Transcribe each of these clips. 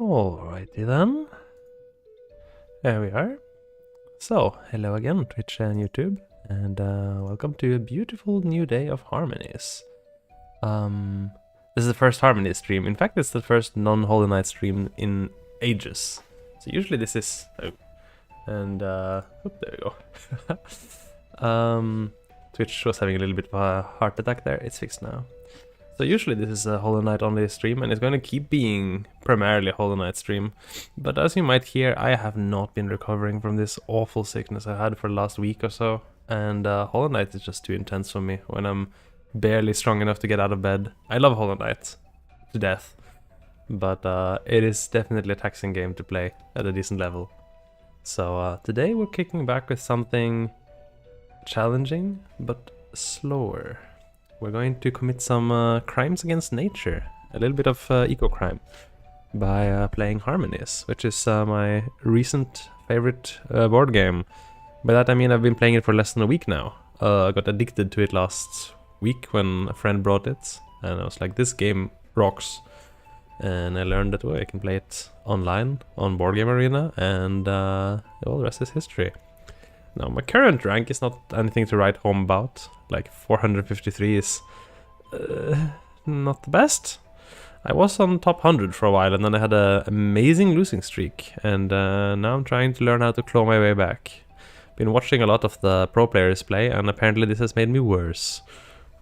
Alrighty then. There we are. So, hello again, Twitch and YouTube, and welcome to a beautiful new day of Harmonies. This is the first Harmonies stream. In fact, it's the first non-Holy Night stream in ages. So usually this is... oh, and there we go. Twitch was having a little bit of a heart attack there. It's fixed now. So usually this is a Hollow Knight only stream, and it's going to keep being primarily a Hollow Knight stream. But as you might hear, I have not been recovering from this awful sickness I had for the last week or so. And Hollow Knight is just too intense for me when I'm barely strong enough to get out of bed. I love Hollow Knight to death, but it is definitely a taxing game to play at a decent level. So today we're kicking back with something challenging, but slower. We're going to commit some crimes against nature, a little bit of eco-crime, by playing Harmonies, which is my recent favorite board game. By that I mean I've been playing it for less than a week now. I got addicted to it last week when a friend brought it, and I was like, this game rocks. And I learned that I can play it online on BoardGameArena, and all the rest is history. Now, my current rank is not anything to write home about. Like, 453 is not the best. I was on top 100 for a while, and then I had an amazing losing streak. And now I'm trying to learn how to claw my way back. Been watching a lot of the pro players play, and apparently this has made me worse.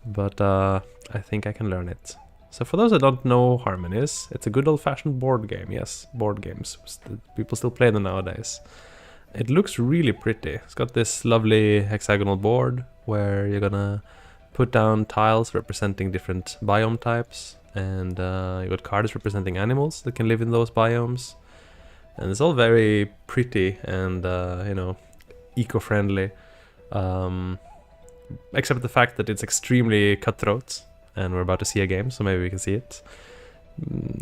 But I think I can learn it. So for those that don't know Harmonies, it's a good old-fashioned board game. Yes, board games. People still play them nowadays. It looks really pretty. It's got this lovely hexagonal board where you're gonna put down tiles representing different biome types, and you got cards representing animals that can live in those biomes. And it's all very pretty and, you know, eco-friendly. Except the fact that it's extremely cutthroat, and we're about to see a game, so maybe we can see it.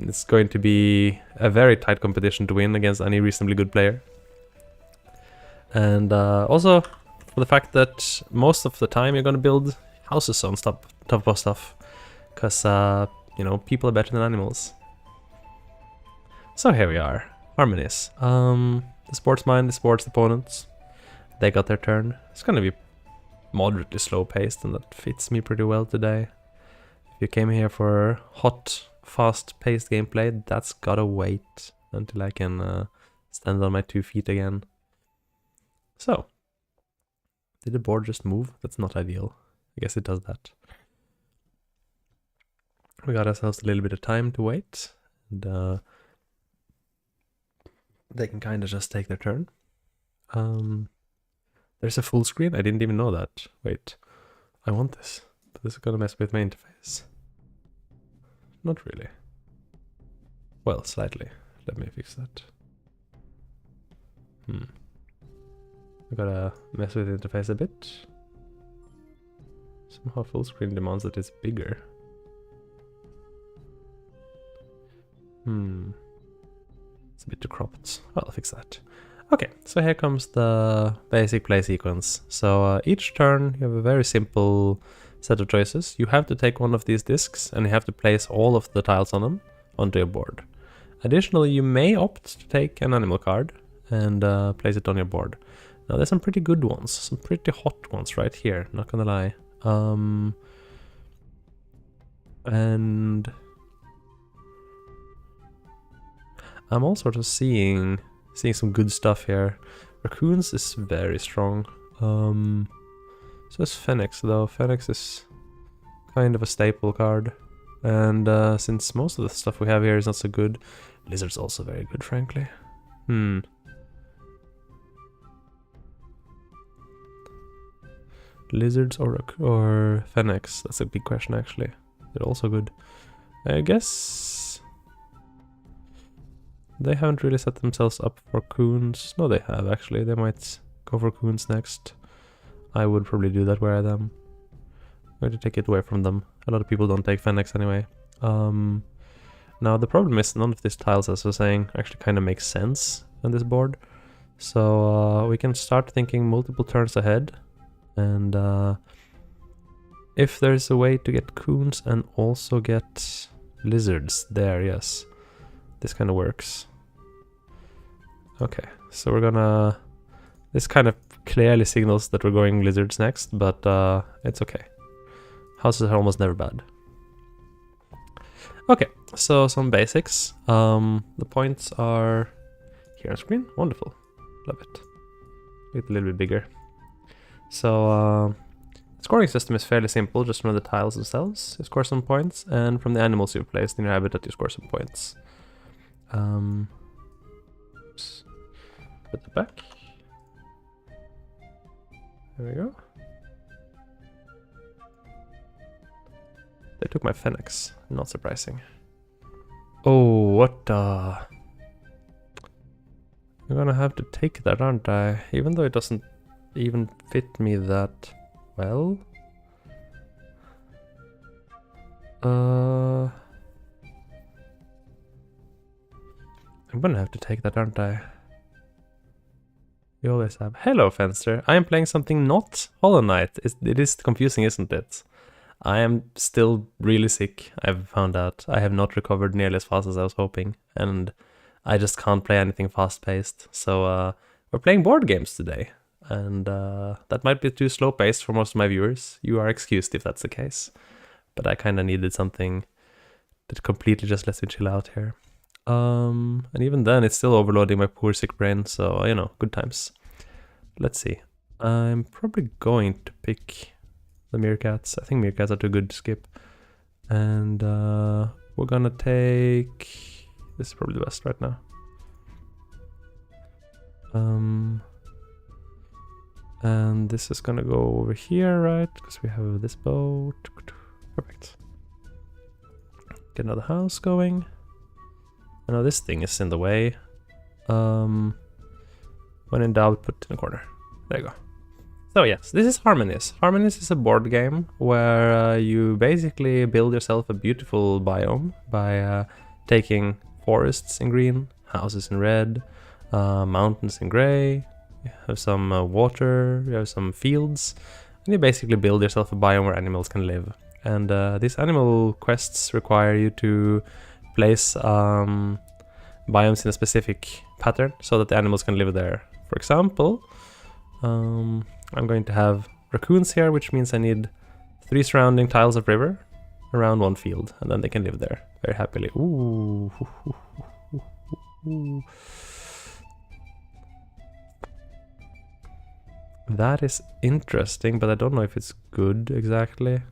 It's going to be a very tight competition to win against any reasonably good player. And also for the fact that most of the time you're going to build houses on top of stuff, because you know, people are better than animals. So here we are, Harmonies. The sports mind, the sports opponents, they got their turn. It's going to be moderately slow paced, and that fits me pretty well today. If you came here for hot, fast paced gameplay, that's gotta wait until I can stand on my 2 feet again. So, did the board just move? That's not ideal. I guess it does that. We got ourselves a little bit of time to wait, and they can kind of just take their turn. There's a full screen? I didn't even know that. Wait, I want this, but this is gonna mess with my interface. Not really. Well, slightly. Let me fix that. I gotta mess with the interface a bit. Somehow full screen demands that it's bigger. It's a bit too cropped. Well, I'll fix that. Okay, so here comes the basic play sequence. So each turn you have a very simple set of choices. You have to take one of these discs, and you have to place all of the tiles on them onto your board. Additionally, you may opt to take an animal card and place it on your board. Now there's some pretty good ones, some pretty hot ones right here, not gonna lie. And I'm all sort of seeing some good stuff here. Raccoons is very strong. So is Phoenix though. Phoenix is kind of a staple card. And since most of the stuff we have here is not so good, Lizard's also very good, frankly. Lizards or Phoenix? That's a big question, actually. They're also good. I guess they haven't really set themselves up for coons. No, they have, actually. They might go for coons next. I would probably do that where I am. I'm going to take it away from them. A lot of people don't take Phoenix anyway. Now, the problem is none of these tiles, as I was saying, actually kind of makes sense on this board. So we can start thinking multiple turns ahead. And if there's a way to get coons and also get lizards there, yes, this kind of works. Okay, so we're gonna... This kind of clearly signals that we're going lizards next, but it's okay. Houses are almost never bad. Okay, so some basics. The points are here on screen. Wonderful. Love it. Make it a little bit bigger. So, the scoring system is fairly simple. Just from the tiles themselves, you score some points, and from the animals you've placed in your habitat, you score some points. Oops. Put it back. There we go. They took my Fennecs. Not surprising. Oh, what the... I'm gonna have to take that, aren't I? Even though it doesn't even fit me that well. I'm gonna have to take that, aren't I? You always have. Hello, Fenster. I am playing something not Hollow Knight. It is confusing, isn't it? I am still really sick, I've found out. I have not recovered nearly as fast as I was hoping, and I just can't play anything fast-paced. So we're playing board games today, and that might be too slow-paced for most of my viewers. You are excused if that's the case. But I kind of needed something that completely just lets me chill out here. And even then, it's still overloading my poor sick brain, so, you know, good times. Let's see. I'm probably going to pick the meerkats. I think meerkats are too good to skip. And we're gonna take... This is probably the best right now. And this is gonna go over here, right? Because we have this boat. Perfect. Get another house going. I know this thing is in the way. When in doubt, put it in the corner. There you go. So yes, this is Harmonies. Harmonies is a board game where you basically build yourself a beautiful biome by taking forests in green, houses in red, mountains in gray, you have some water, you have some fields, and you basically build yourself a biome where animals can live. And these animal quests require you to place biomes in a specific pattern so that the animals can live there. For example, I'm going to have raccoons here, which means I need 3 surrounding tiles of river around 1 field, and then they can live there very happily. Ooh. That is interesting, but I don't know if it's good exactly.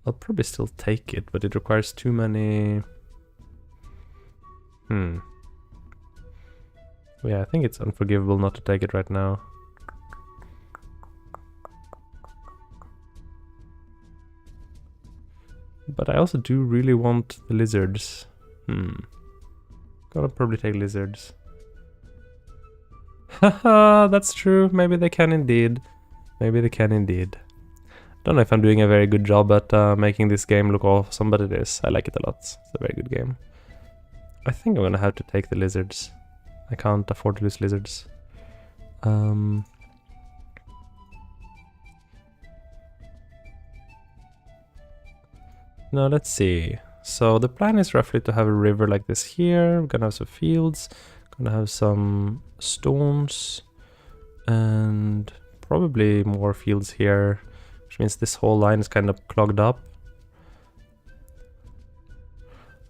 I'll probably still take it, but it requires too many... Yeah, I think it's unforgivable not to take it right now. But I also do really want the lizards. Gotta probably take lizards. Haha, that's true. Maybe they can indeed. Maybe they can indeed. Don't know if I'm doing a very good job at making this game look awesome, but it is. I like it a lot. It's a very good game. I think I'm gonna have to take the lizards. I can't afford to lose lizards. Now let's see. So the plan is roughly to have a river like this here. We're gonna have some fields. Gonna have some stones. And probably more fields here. Which means this whole line is kind of clogged up.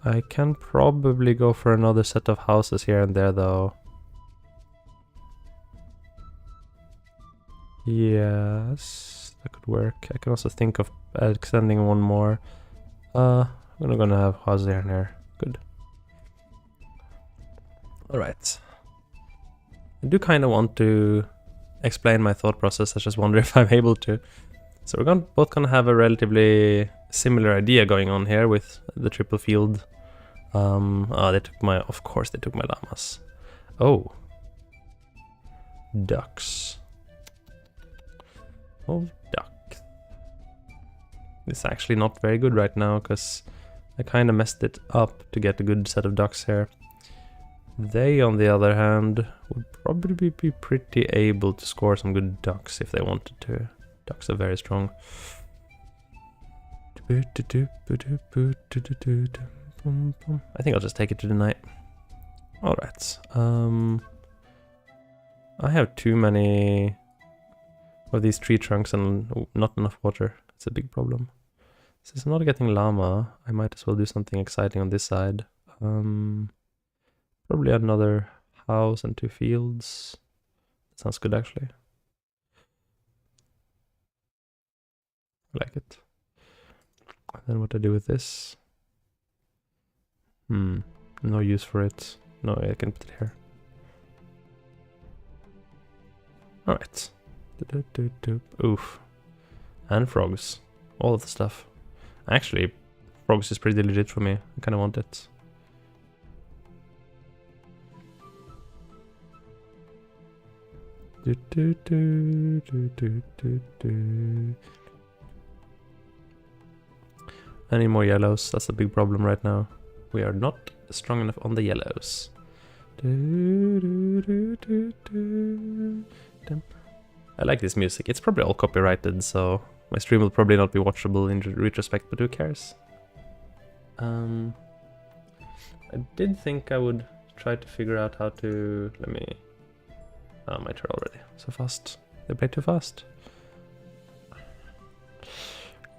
I can probably go for another set of houses here and there though. Yes, that could work. I can also think of extending one more. I'm gonna have houses here and there. Good. Alright. I do kind of want to explain my thought process. I just wonder if I'm able to. So we're both gonna have a relatively similar idea going on here with the triple field. They took my... Of course they took my llamas. Oh. Ducks. Oh, duck. It's actually not very good right now, because I kind of messed it up to get a good set of ducks here. They, on the other hand, would probably be pretty able to score some good ducks if they wanted to. Ducks are very strong. I think I'll just take it to the night. Alright. I have too many of these tree trunks and not enough water. It's a big problem. Since I'm not getting llama, I might as well do something exciting on this side. Probably another house and 2 fields. That sounds good actually. I like it. And then what I do with this? No use for it. No, I can put it here. Alright. Oof. And frogs. All of the stuff. Actually, frogs is pretty legit for me. I kind of want it. Any more yellows? That's a big problem right now. We are not strong enough on the yellows. I like this music. It's probably all copyrighted, so my stream will probably not be watchable in retrospect, but who cares? I did think I would try to figure out how to... Let me... Oh, my turn already. So fast. They play too fast.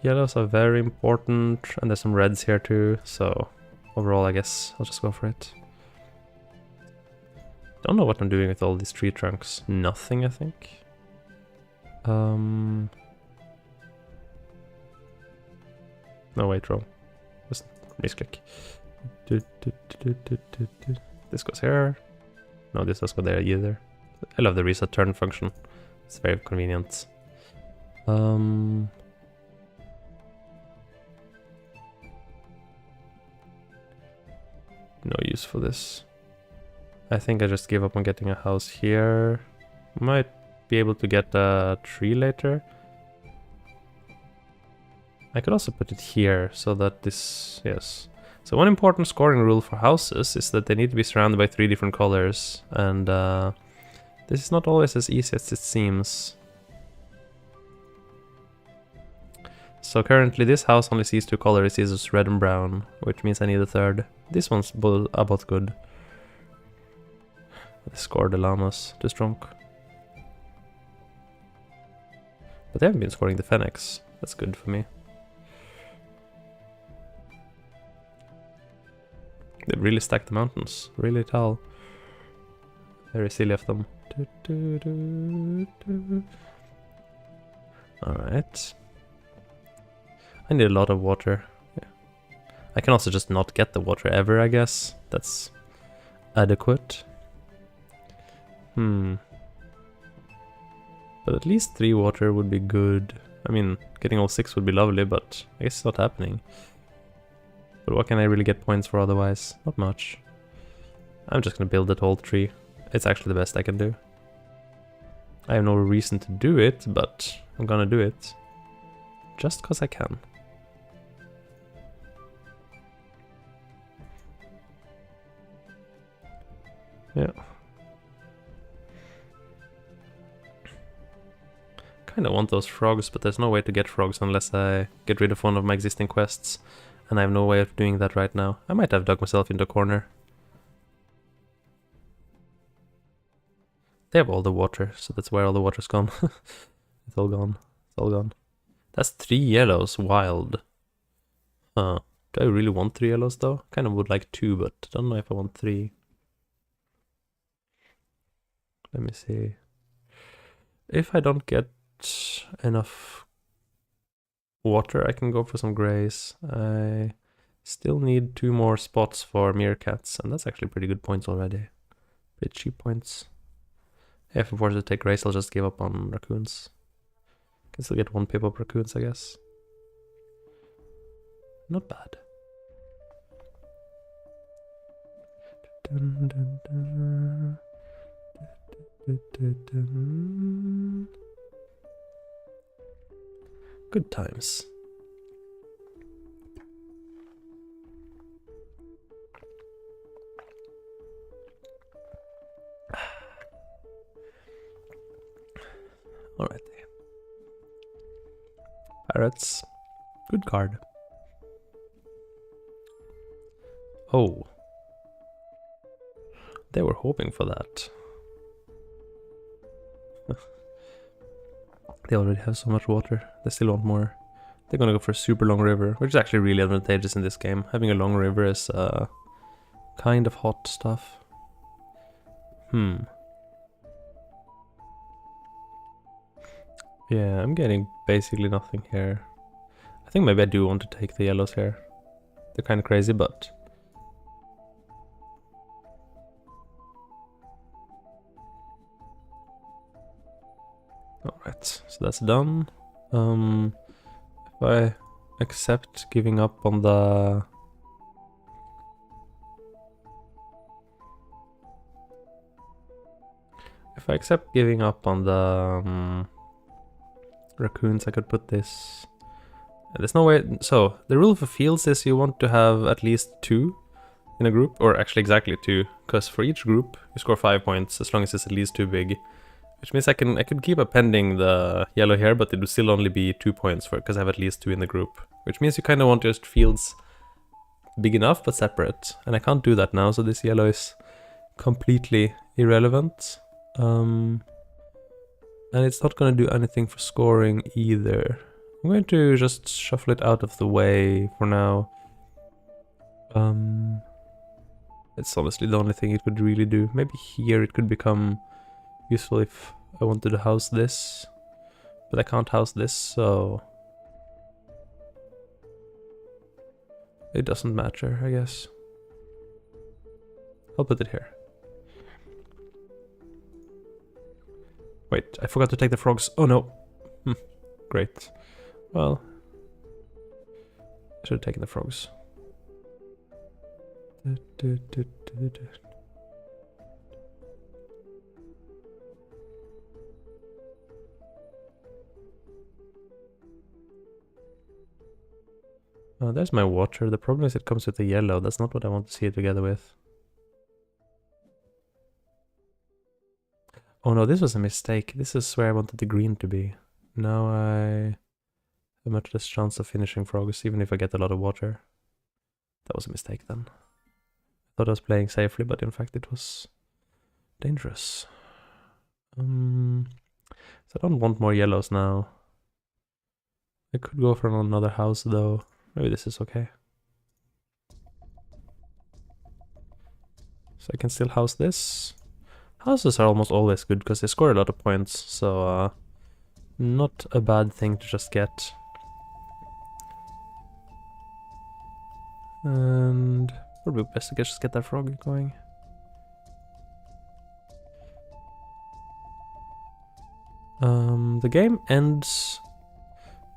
Yellows are very important, and there's some reds here too, so overall I guess I'll just go for it. Don't know what I'm doing with all these tree trunks. Nothing, I think. No, wait, wrong. Just misclick. This goes here. No, this doesn't go there either. I love the reset turn function. It's very convenient. No use for this. I think I just gave up on getting a house here. Might be able to get a tree later. I could also put it here so that this... Yes. So one important scoring rule for houses is that they need to be surrounded by 3 different colors. And this is not always as easy as it seems. So currently this house only sees 2 colors, it sees red and brown, which means I need a 3rd. This one's both good. Let's score the llamas too strong. But they haven't been scoring the fennecs. That's good for me. They really stacked the mountains. Really tall. Very silly of them. Alright. I need a lot of water. Yeah. I can also just not get the water ever, I guess. That's adequate. But at least 3 water would be good. I mean, getting all 6 would be lovely, but I guess it's not happening. But what can I really get points for otherwise? Not much. I'm just gonna build that whole tree. It's actually the best I can do. I have no reason to do it, but I'm gonna do it. Just cause I can. Yeah. Kinda want those frogs, but there's no way to get frogs unless I get rid of one of my existing quests. And I have no way of doing that right now. I might have dug myself into a corner. They have all the water, so that's where all the water's gone. It's all gone. It's all gone. That's 3 yellows, wild. Huh. Do I really want 3 yellows though? Kind of would like 2, but I don't know if I want 3. Let me see. If I don't get enough water, I can go for some grays. I still need 2 more spots for meerkats, and that's actually pretty good points already. Pretty cheap points. If I'm forced to take grays, I'll just give up on raccoons. Can still get 1 pip of raccoons, I guess. Not bad. Dun, dun, dun. Good times. Alright. Pirates. Good card. Oh. They were hoping for that. They already have so much water. They still want more. They're gonna go for a super long river, which is actually really advantageous in this game. Having a long river is kind of hot stuff. Yeah, I'm getting basically nothing here. I think maybe I do want to take the yellows here. They're kind of crazy, but... Alright, so that's done. If I accept giving up on the... If I accept giving up on the raccoons, I could put this... There's no way... So, the rule for fields is you want to have at least 2 in a group, or actually exactly 2, because for each group you score 5 points as long as it's at least 2 big. Which means I could keep appending the yellow here, but it would still only be 2 points for it, because I have at least 2 in the group. Which means you kind of want just fields big enough, but separate. And I can't do that now, so this yellow is completely irrelevant. And it's not going to do anything for scoring either. I'm going to just shuffle it out of the way for now. It's honestly the only thing it could really do. Maybe here it could become useful if I wanted to house this. But I can't house this, so... It doesn't matter, I guess. I'll put it here. Wait, I forgot to take the frogs. Oh no. Great. Well, I should have taken the frogs. Oh, there's my water. The problem is it comes with the yellow. That's not what I want to see it together with. Oh no, this was a mistake. This is where I wanted the green to be. Now I have much less chance of finishing frogs, even if I get a lot of water. That was a mistake then. I thought I was playing safely, but in fact it was dangerous. So I don't want more yellows now. I could go for another house though. Maybe this is okay. So I can still house this. Houses are almost always good because they score a lot of points, so not a bad thing to just get. And probably best to just get that frog going. The game ends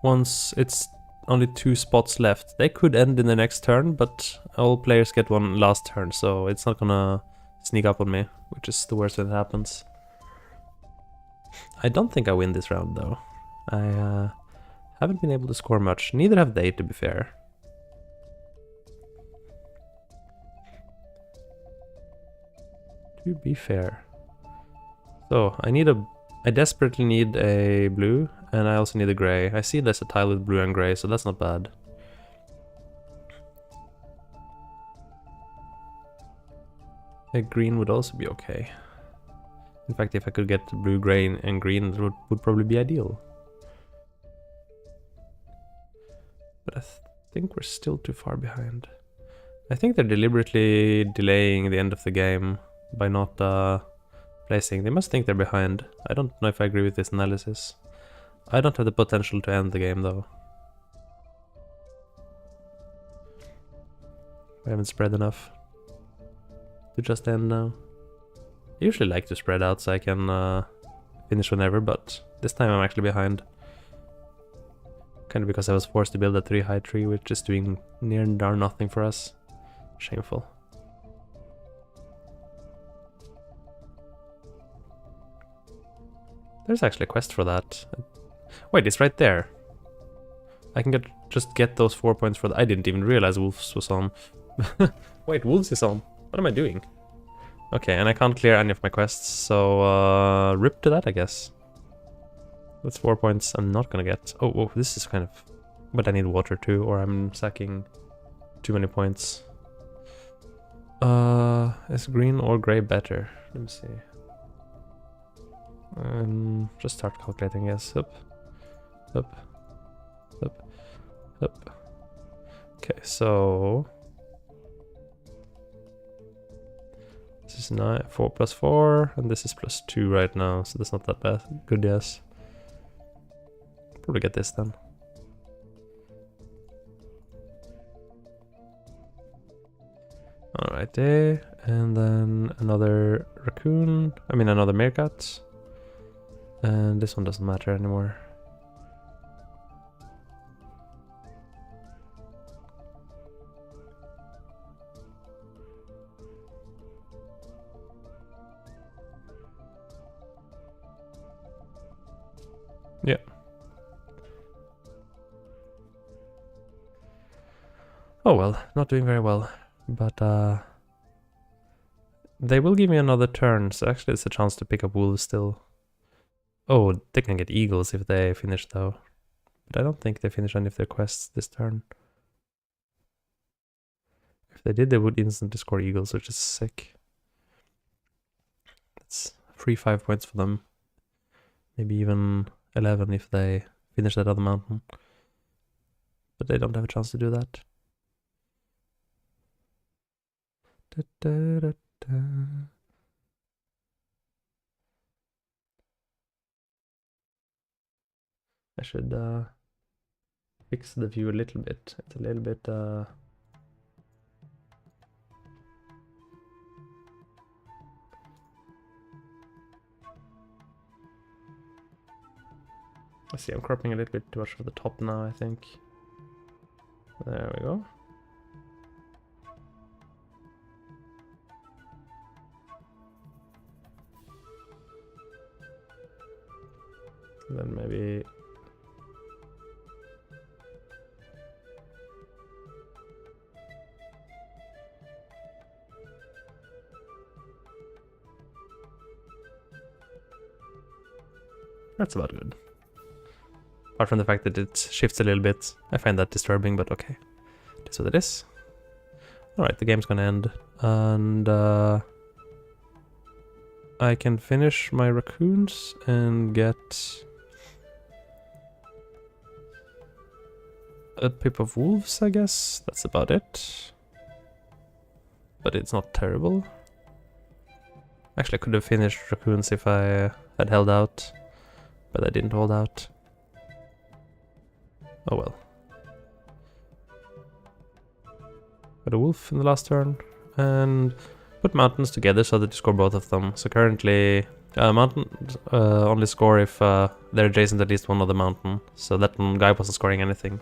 once it's only 2 spots left. They could end in the next turn, but all players get one last turn, so it's not gonna sneak up on me, which is the worst when it happens. I don't think I win this round though. I haven't been able to score much. Neither have they, to be fair. To be fair. So, I desperately need a blue, and I also need a grey. I see there's a tile with blue and grey, so that's not bad. A green would also be okay. In fact, if I could get blue, grey, and green, it would probably be ideal. But I think we're still too far behind. I think they're deliberately delaying the end of the game by not placing. They must think they're behind. I don't know if I agree with this analysis. I don't have the potential to end the game though. I haven't spread enough to just end now. I usually like to spread out so I can finish whenever, but this time I'm actually behind. Kind of because I was forced to build a 3 high tree, which is doing near and darn nothing for us. Shameful. There's actually a quest for that. Wait, it's right there. I can just get those 4 points for that. I didn't even realize Wolves was on. Wait, Wolves is on. What am I doing? Okay, and I can't clear any of my quests, so rip to that, I guess. That's 4 points I'm not gonna get. Oh, this is kind of... But I need water too, or I'm sacking too many points. Is green or gray better? Let me see. Just start calculating, yes. Up. Okay, so this is 4 plus 4, and this is plus 2 right now, so that's not that bad. Good, yes. Probably get this then. Alright, and then another raccoon, another meerkat. And this one doesn't matter anymore. Yeah. Oh well, not doing very well. But they will give me another turn, so actually it's a chance to pick up wolves still. Oh, they can get eagles if they finish though. But I don't think they finish any of their quests this turn. If they did, they would instantly score eagles, which is sick. That's free 5 points for them. Maybe even 11 if they finish that other mountain. But they don't have a chance to do that. I should fix the view a little bit. It's a little bit I see I'm cropping a little bit too much for the top now, I think. There we go. And then maybe that's about good. Apart from the fact that it shifts a little bit, I find that disturbing, but okay. That's what it is. Alright, the game's gonna end, and I can finish my raccoons and get a pip of wolves, I guess. That's about it. But it's not terrible. Actually, I could have finished raccoons if I had held out, but I didn't hold out. Oh well. Got a wolf in the last turn, and put mountains together so that you score both of them. So currently, mountains only score if they're adjacent to at least one other mountain. So that one guy wasn't scoring anything.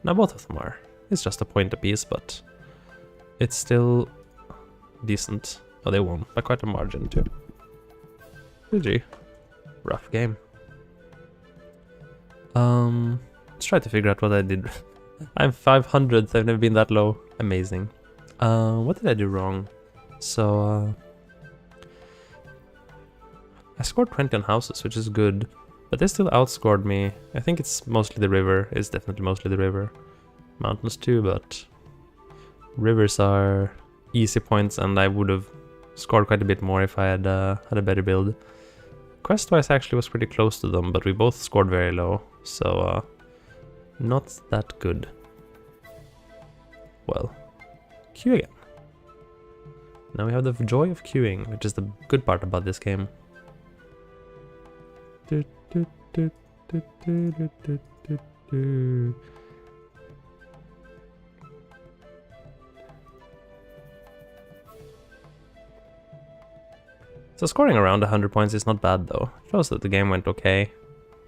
Now both of them are. It's just a point apiece, but it's still decent. Oh, they won by quite a margin too. GG. Rough game. Let's try to figure out what I did. I'm 500th, I've never been that low. Amazing. What did I do wrong? So, I scored 20 on houses, which is good. But they still outscored me. I think it's mostly the river. It's definitely mostly the river. Mountains too, but rivers are easy points, and I would have scored quite a bit more if I had had a better build. Quest-wise, actually was pretty close to them, but we both scored very low, so not that good. Well, queue again. Now we have the joy of queuing, which is the good part about this game. So scoring around 100 points is not bad though. It shows that the game went okay.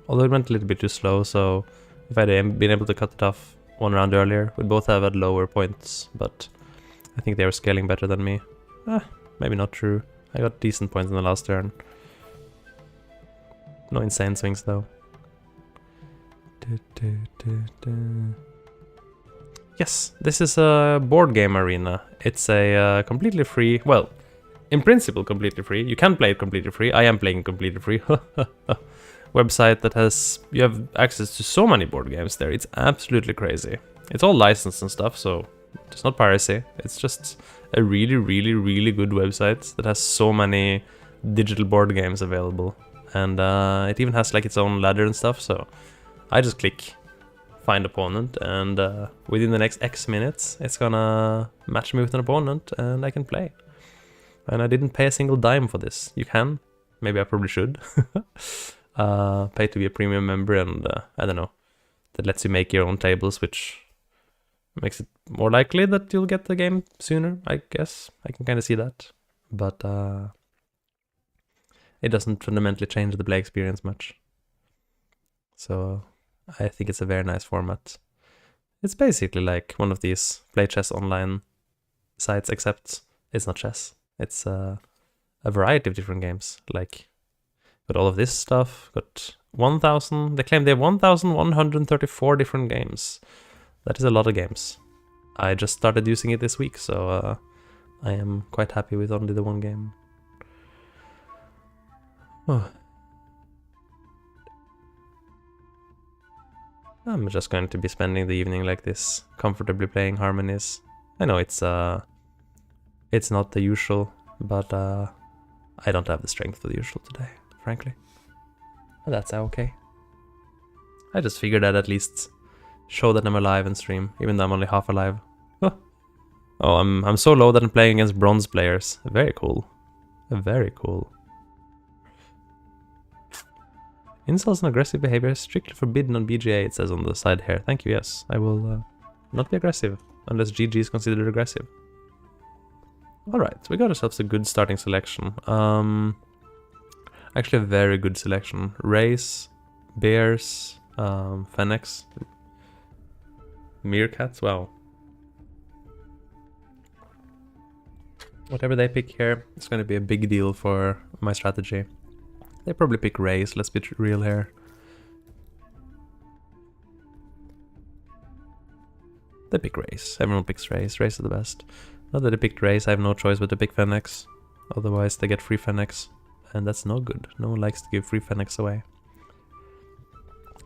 Although it went a little bit too slow, so if I had been able to cut it off one round earlier, we'd both have had lower points, but I think they were scaling better than me. Maybe not true. I got decent points in the last turn. No insane swings though. Yes, this is a BoardGameArena. It's a completely free, well, in principle completely free. You can play it completely free. I am playing completely free. Website that has, you have access to so many board games there. It's absolutely crazy. It's all licensed and stuff, so It's not piracy. It's just a really, really, really good website that has so many digital board games available. And it even has like its own ladder and stuff, so I just click find opponent, and within the next X minutes, it's gonna match me with an opponent, and I can play. And I didn't pay a single dime for this. You can. Maybe I probably should. Pay to be a premium member, and I don't know. That lets you make your own tables, which makes it more likely that you'll get the game sooner, I guess. I can kind of see that. But it doesn't fundamentally change the play experience much. So I think it's a very nice format. It's basically like one of these play chess online sites, except it's not chess. It's a variety of different games. Like, got all of this stuff, got 1,000, they claim they have 1,134 different games. That is a lot of games. I just started using it this week, so I am quite happy with only the one game. Oh. I'm just going to be spending the evening like this, comfortably playing Harmonies. I know it's not the usual, but I don't have the strength for the usual today, frankly. But that's okay. I just figured I'd at least show that I'm alive and stream, even though I'm only half alive. Oh, I'm so low that I'm playing against bronze players. Very cool. Very cool. Insults and aggressive behavior is strictly forbidden on BGA, it says on the side here. Thank you, yes. I will not be aggressive, unless GG is considered aggressive. Alright, we got ourselves a good starting selection. Actually a very good selection. Rays, bears, fennecs, meerkats, wow. Whatever they pick here, it's going to be a big deal for my strategy. They probably pick rays, let's be real here. They pick rays, everyone picks rays, rays are the best. Now that they picked rays, I have no choice but to pick fennecs. Otherwise they get free fennecs, and that's no good. No one likes to give free fennecs away.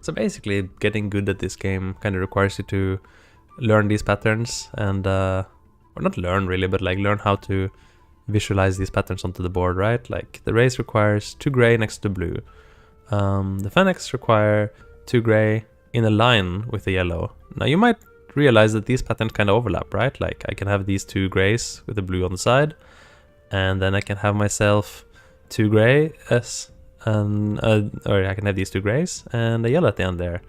So basically, getting good at this game kind of requires you to learn these patterns and, or not learn really, but like learn how to visualize these patterns onto the board, right? Like the race requires 2 gray next to blue. The fennecs require 2 gray in a line with the yellow. Now you might realize that these patterns kind of overlap, right? Like I can have these 2 grays with the blue on the side, and then I can have myself 2 gray as or I can have these 2 grays and a yellow at the end there,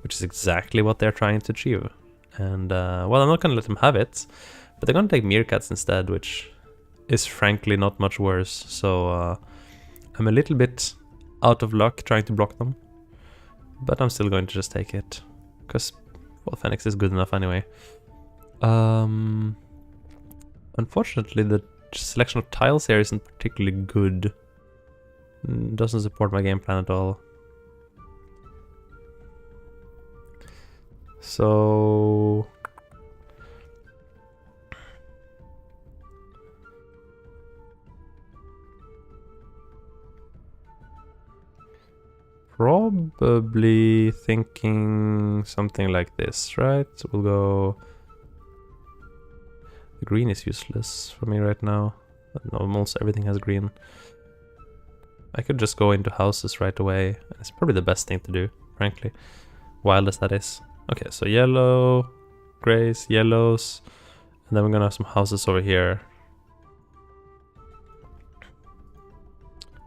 which is exactly what they're trying to achieve. And well, I'm not gonna let them have it, but they're gonna take meerkats instead, which is frankly not much worse. So I'm a little bit out of luck trying to block them, but I'm still going to just take it because, well, fennecs is good enough anyway. Unfortunately, the selection of tiles here isn't particularly good. Doesn't support my game plan at all. So probably thinking something like this, right? We'll go... The green is useless for me right now. Almost everything has green. I could just go into houses right away. It's probably the best thing to do, frankly. Wild as that is. Okay, so yellow, grays, yellows, and then we're gonna have some houses over here.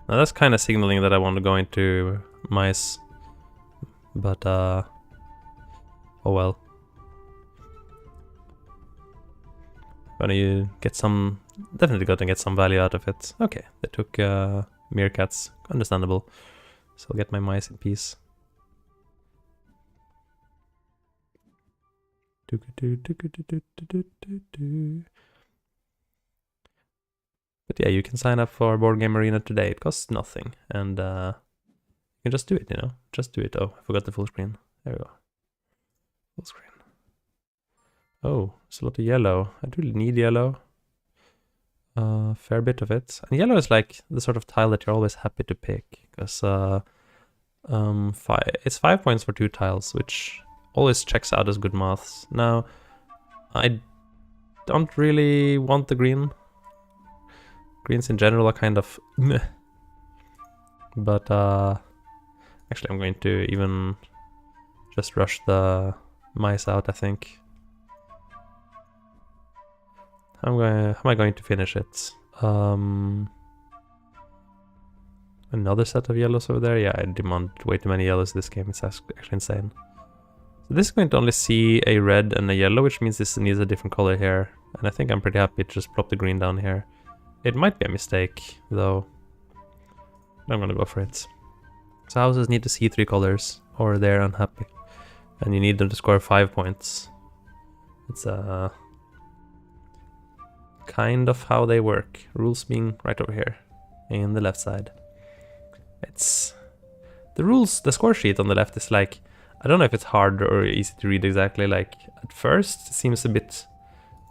Now that's kind of signaling that I want to go into mice, but oh well. Gonna get some, definitely gonna get some value out of it. Okay, they took meerkats, understandable. So I'll get my mice in peace. But yeah, you can sign up for BoardGameArena today. It costs nothing, and you can just do it, you know? Just do it. Oh, I forgot the full screen. There we go. Full screen. Oh, it's a lot of yellow. I do need yellow. Fair bit of it. And yellow is like the sort of tile that you're always happy to pick, because it's 5 points for 2 tiles, which always checks out as good maths. Now, I don't really want the green. Greens in general are kind of meh. But actually I'm going to even just rush the mice out, I think. How am I going to finish it? Another set of yellows over there? Yeah, I demand way too many yellows this game. It's actually insane. So this is going to only see a red and a yellow, which means this needs a different color here. And I think I'm pretty happy to just plop the green down here. It might be a mistake, though. I'm gonna go for it. So houses need to see 3 colors, or they're unhappy. And you need them to score 5 points. It's kind of how they work. Rules being right over here, in the left side. It's... The rules, the score sheet on the left is like... I don't know if it's hard or easy to read exactly, like, at first it seems a bit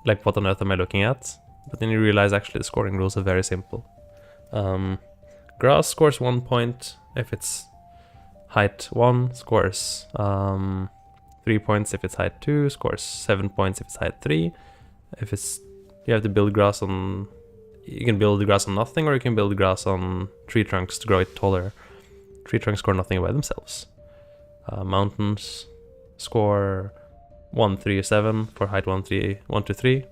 like what on earth am I looking at? But then you realize actually the scoring rules are very simple. Grass scores 1 point if it's height 1, scores 3 points if it's height 2, scores 7 points if it's height 3. If it's... You have to build grass on... You can build the grass on nothing, or you can build grass on tree trunks to grow it taller. Tree trunks score nothing by themselves. Mountains score 1, 3, 7 for height 1, 2, 3.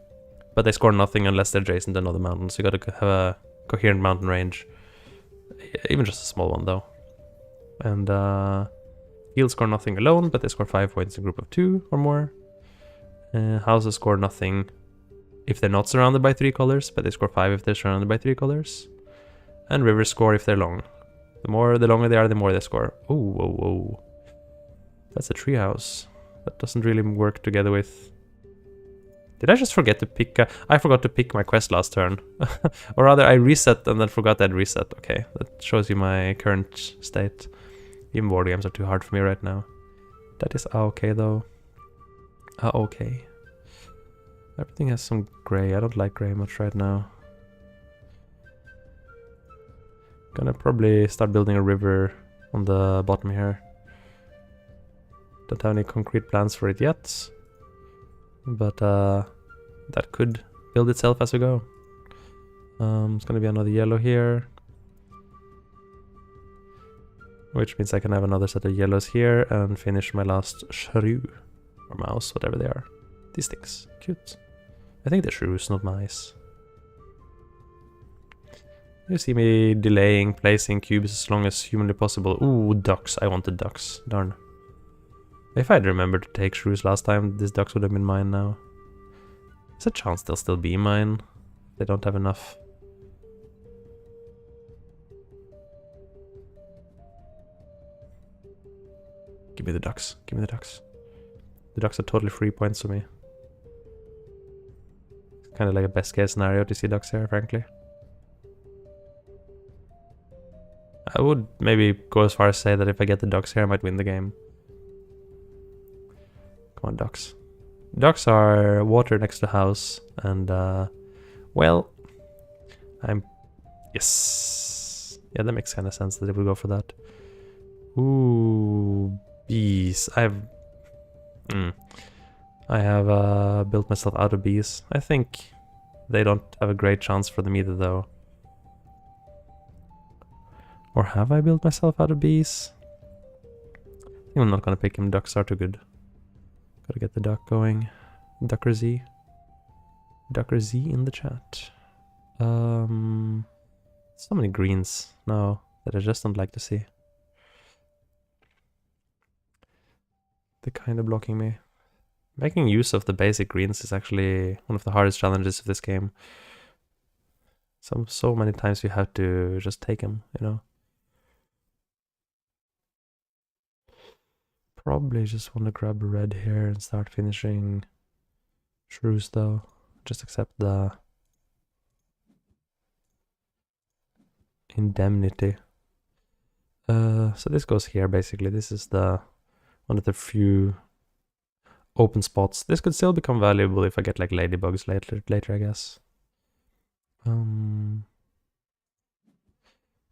But they score nothing unless they're adjacent to another mountain, so you gotta have a coherent mountain range. Even just a small one, though. And fields score nothing alone, but they score 5 points in a group of 2 or more. Houses score nothing if they're not surrounded by 3 colors, but they score 5 if they're surrounded by 3 colors. And rivers score if they're long. The longer they are, the more they score. Oh, whoa, whoa. That's a treehouse. That doesn't really work together with... Did I just forget to pick... I forgot to pick my quest last turn. Or rather, I reset and then forgot I'd reset. Okay, that shows you my current state. Even board games are too hard for me right now. That is okay, though. Okay. Everything has some gray. I don't like gray much right now. Gonna probably start building a river on the bottom here. Don't have any concrete plans for it yet. But that could build itself as we go. It's gonna be another yellow here. Which means I can have another set of yellows here and finish my last shrew. Or mouse, whatever they are. These things. Cute. I think they're shrews, not mice. You see me delaying placing cubes as long as humanly possible. Ooh, ducks. I wanted ducks. Darn. If I'd remembered to take shrews last time, these ducks would have been mine now. There's a chance they'll still be mine. They don't have enough. Give me the ducks. Give me the ducks. The ducks are totally free points for me. It's kind of like a best case scenario to see ducks here, frankly. I would maybe go as far as say that if I get the ducks here, I might win the game. Come on, ducks. Ducks are water next to house, and well, yes. Yeah, that makes kind of sense that it would go for that. Ooh, bees. I have built myself out of bees. I think they don't have a great chance for them either, though. Or have I built myself out of bees? I think I'm not gonna pick him. Ducks are too good. Gotta get the duck going. Ducker Z. Ducker Z in the chat. So many greens now that I just don't like to see. They're kind of blocking me. Making use of the basic greens is actually one of the hardest challenges of this game. So many times you have to just take them, you know. Probably just want to grab a red here and start finishing shrews, though. Just accept the indemnity. So this goes here, basically. This is the one of the few open spots. This could still become valuable if I get like ladybugs later, I guess. I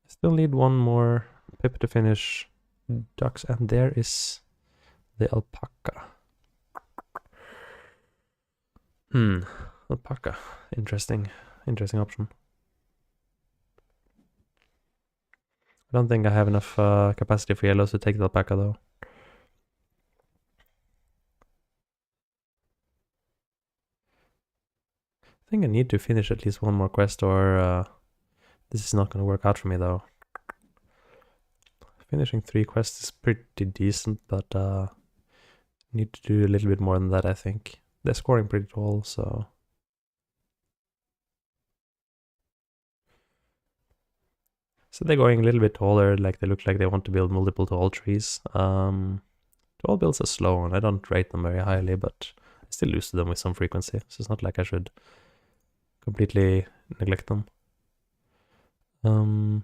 still need one more pip to finish ducks, and there is the alpaca. Alpaca. Interesting option. I don't think I have enough capacity for yellows to take the alpaca though. I think I need to finish at least one more quest or this is not going to work out for me though. Finishing 3 quests is pretty decent, but need to do a little bit more than that, I think. They're scoring pretty tall, so... So they're going a little bit taller, like they look like they want to build multiple tall trees. Tall builds are slow, and I don't rate them very highly, but I still lose to them with some frequency, so it's not like I should completely neglect them. Have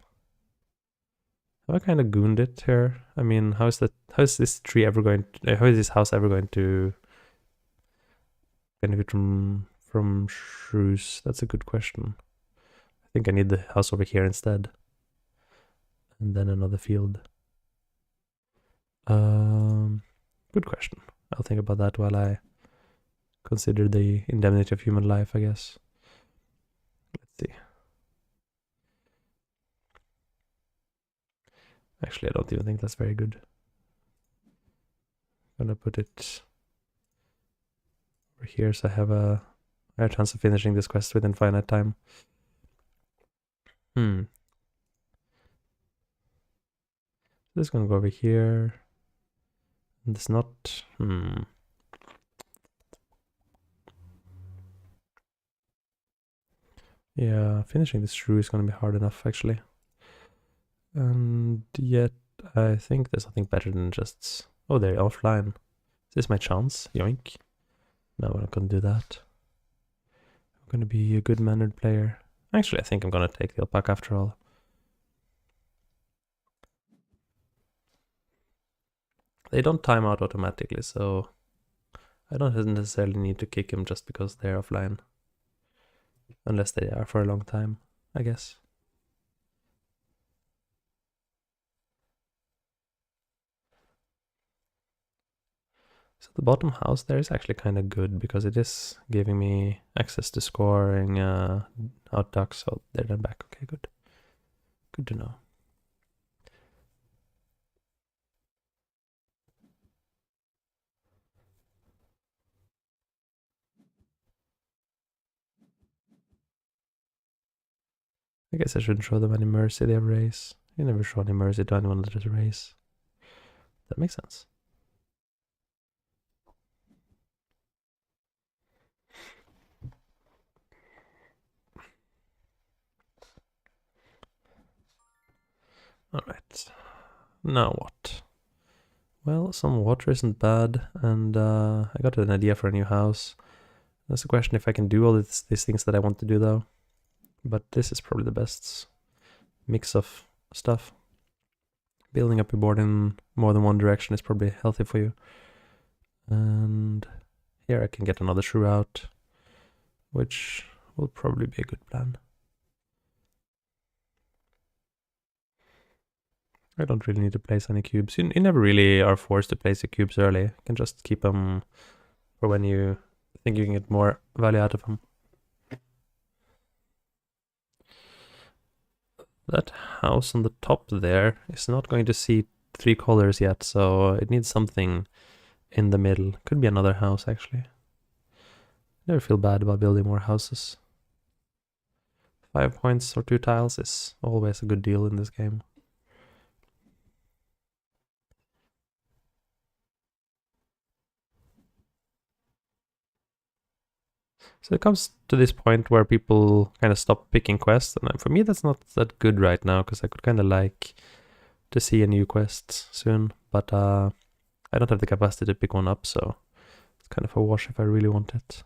I kind of gooned it here? I mean, how is this tree ever going to, how is this house ever going to benefit from shrews? That's a good question. I think I need the house over here instead. And then another field. Good question. I'll think about that while I consider the indemnity of human life, I guess. Let's see. Actually, I don't even think that's very good. I'm gonna put it over here so I have a higher chance of finishing this quest within finite time. This is gonna go over here. And it's not... Yeah, finishing this shrew is gonna be hard enough, actually. And yet, I think there's something better than just... Oh, they're offline. Is this my chance? Yoink. No, I'm not gonna do that. I'm gonna be a good-mannered player. Actually, I think I'm gonna take the alpaca after all. They don't time out automatically, so I don't necessarily need to kick him just because they're offline. Unless they are for a long time, I guess. So the bottom house there is actually kind of good because it is giving me access to scoring out ducks, so they're then back. Okay, good. Good to know. I guess I shouldn't show them any mercy they have race. You never show any mercy to anyone that has race. That makes sense. Alright. Now what? Well, some water isn't bad, and I got an idea for a new house. That's a question if I can do all these things that I want to do though. But this is probably the best mix of stuff. Building up your board in more than one direction is probably healthy for you. And here I can get another shrew out, which will probably be a good plan. I don't really need to place any cubes. You never really are forced to place your cubes early. You can just keep them for when you think you can get more value out of them. That house on the top there is not going to see 3 colors yet, so it needs something in the middle. Could be another house, actually. Never feel bad about building more houses. 5 points or 2 tiles is always a good deal in this game. So it comes to this point where people kind of stop picking quests, and for me that's not that good right now, because I could kind of like to see a new quest soon, but I don't have the capacity to pick one up, so it's kind of a wash if I really want it.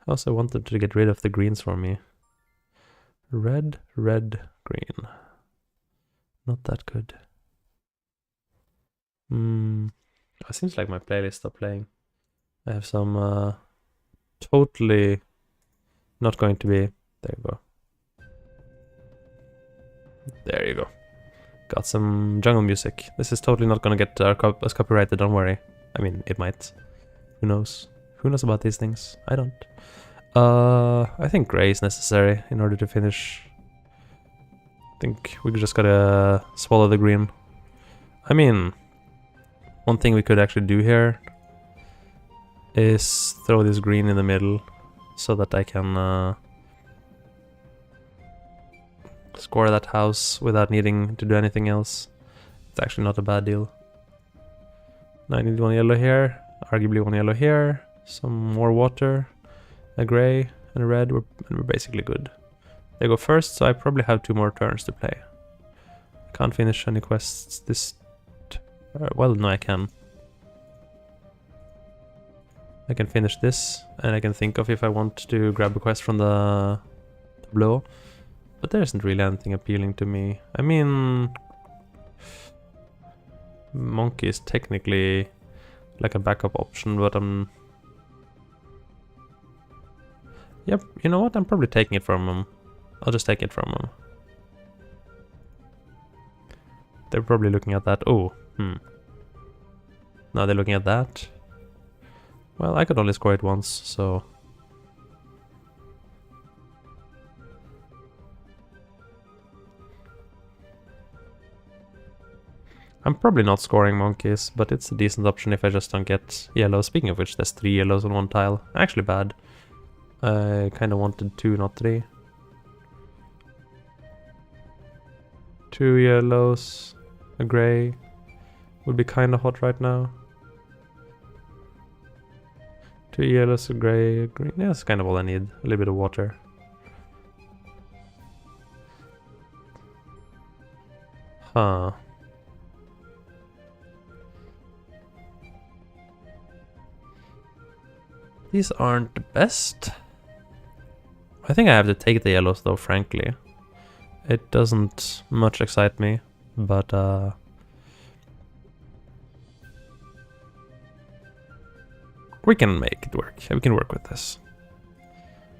I also want them to get rid of the greens for me. Red, red, green. Not that good. It seems like my playlist stopped playing. I have some totally not going to be... There you go. There you go. Got some jungle music. This is totally not going to get us copyrighted, don't worry. I mean, it might. Who knows? Who knows about these things? I don't. I think gray is necessary in order to finish. I think we just gotta swallow the green. I mean, one thing we could actually do here is throw this green in the middle so that I can score that house without needing to do anything else. It's actually not a bad deal. Now I need one yellow here, arguably one yellow here, some more water, a gray and a red, and we're basically good. They go first, so I probably have 2 more turns to play. I can't finish any quests this... well, no, I can. I can finish this, and I can think of if I want to grab a quest from the tableau. But there isn't really anything appealing to me. I mean... Monkey is technically like a backup option, but yep, you know what? I'm probably taking it from him. I'll just take it from him. They're probably looking at that. Oh, Now they're looking at that. Well, I could only score it once, so... I'm probably not scoring monkeys, but it's a decent option if I just don't get yellow. Speaking of which, there's 3 yellows on one tile. Actually bad. I kind of wanted 2, not 3. 2 yellows, a gray. Would be kind of hot right now. 2 yellows, a gray, a green. Yeah, that's kind of all I need. A little bit of water. Huh. These aren't the best. I think I have to take the yellows though, frankly. It doesn't much excite me, but we can make it work. We can work with this.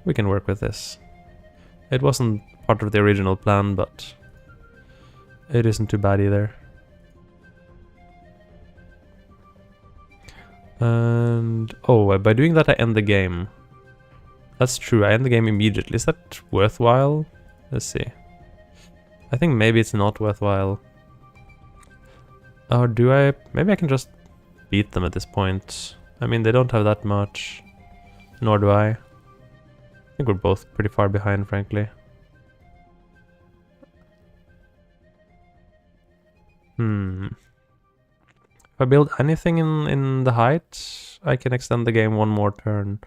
We can work with this. It wasn't part of the original plan, but it isn't too bad either. And oh, by doing that I end the game. That's true, I end the game immediately. Is that worthwhile? Let's see. I think maybe it's not worthwhile. Or do I? Maybe I can just beat them at this point. I mean, they don't have that much. Nor do I. I think we're both pretty far behind, frankly. If I build anything in the height, I can extend the game 1 more turn.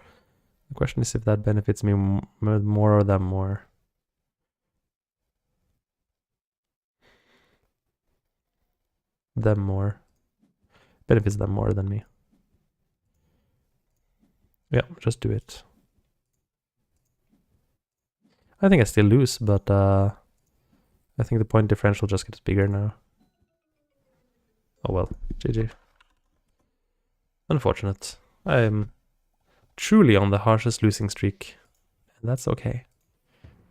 The question is if that benefits me more or them more. Them more. Benefits them more than me. Yeah, just do it. I think I still lose, but I think the point differential just gets bigger now. Oh well, GG. Unfortunate. I am truly on the harshest losing streak, and that's okay.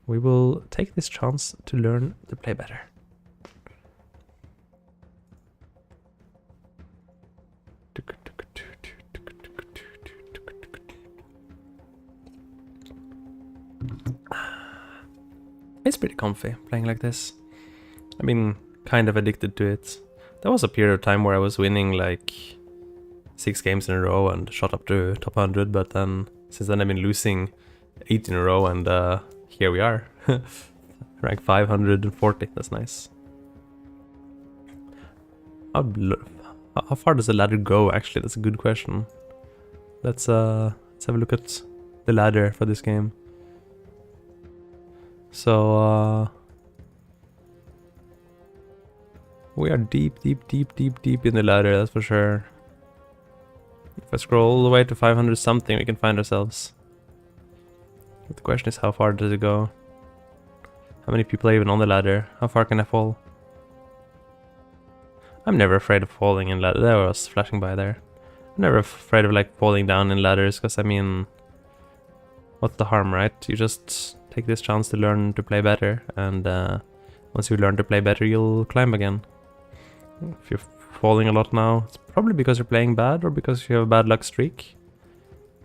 We will take this chance to learn to play better. It's pretty comfy playing like this. I've been kind of addicted to it. There was a period of time where I was winning like 6 games in a row and shot up to top 100, but then since then I've been losing 8 in a row, and here we are. Rank 540, that's nice. How far does the ladder go actually? That's a good question. Let's have a look at the ladder for this game. So we are deep in the ladder, that's for sure. If I scroll all the way to 500 something, we can find ourselves. But the question is, how far does it go? How many people are even on the ladder? How far can I fall? I'm never afraid of falling in ladders. There was flashing by there. I'm never afraid of like falling down in ladders, because I mean, what's the harm, right? You just take this chance to learn to play better, and once you learn to play better, you'll climb again. If you're falling a lot now, it's probably because you're playing bad or because you have a bad luck streak.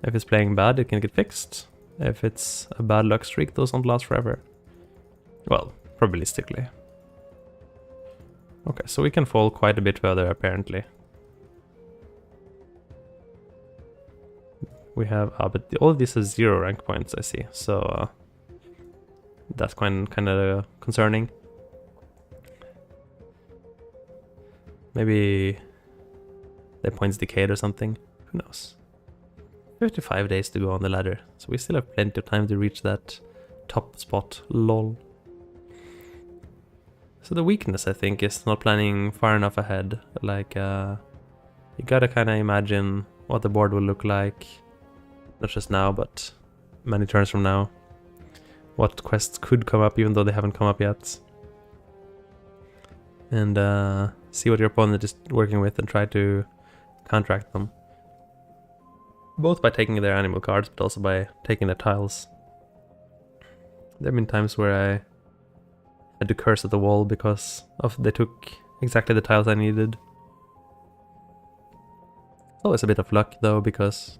If it's playing bad, it can get fixed. If it's a bad luck streak, those don't last forever. Well, probabilistically. Okay, so we can fall quite a bit further, apparently. We have, but all of these are 0 rank points, I see. So that's kind of concerning. Maybe their points decayed or something. Who knows? 55 days to go on the ladder, so we still have plenty of time to reach that top spot. Lol. So the weakness, I think, is not planning far enough ahead. Like, you gotta kind of imagine what the board will look like. Not just now, but many turns from now. What quests could come up, even though they haven't come up yet. And see what your opponent is working with and try to counteract them. Both by taking their animal cards, but also by taking their tiles. There have been times where I had to curse at the wall because they took exactly the tiles I needed. Always a bit of luck though, because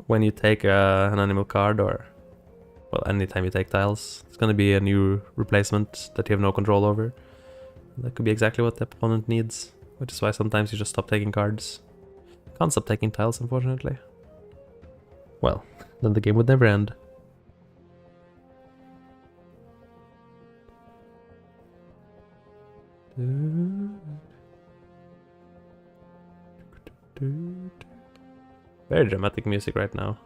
when you take an animal card, or well, anytime you take tiles, it's gonna be a new replacement that you have no control over. That could be exactly what the opponent needs, which is why sometimes you just stop taking cards. Can't stop taking tiles, unfortunately. Well, then the game would never end. Very dramatic music right now.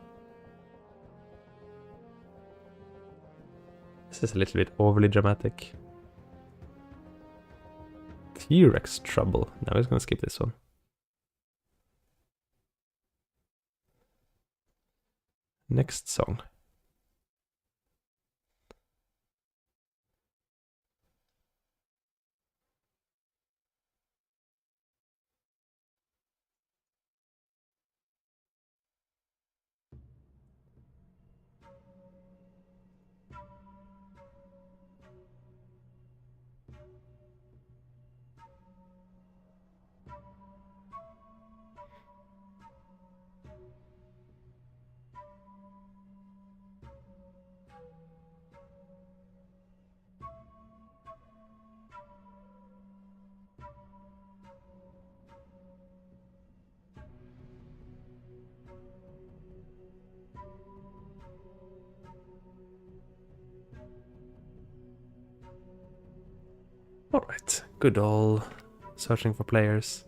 This is a little bit overly dramatic. T-Rex trouble. Now we're just gonna skip this one. Next song. Alright, good old searching for players.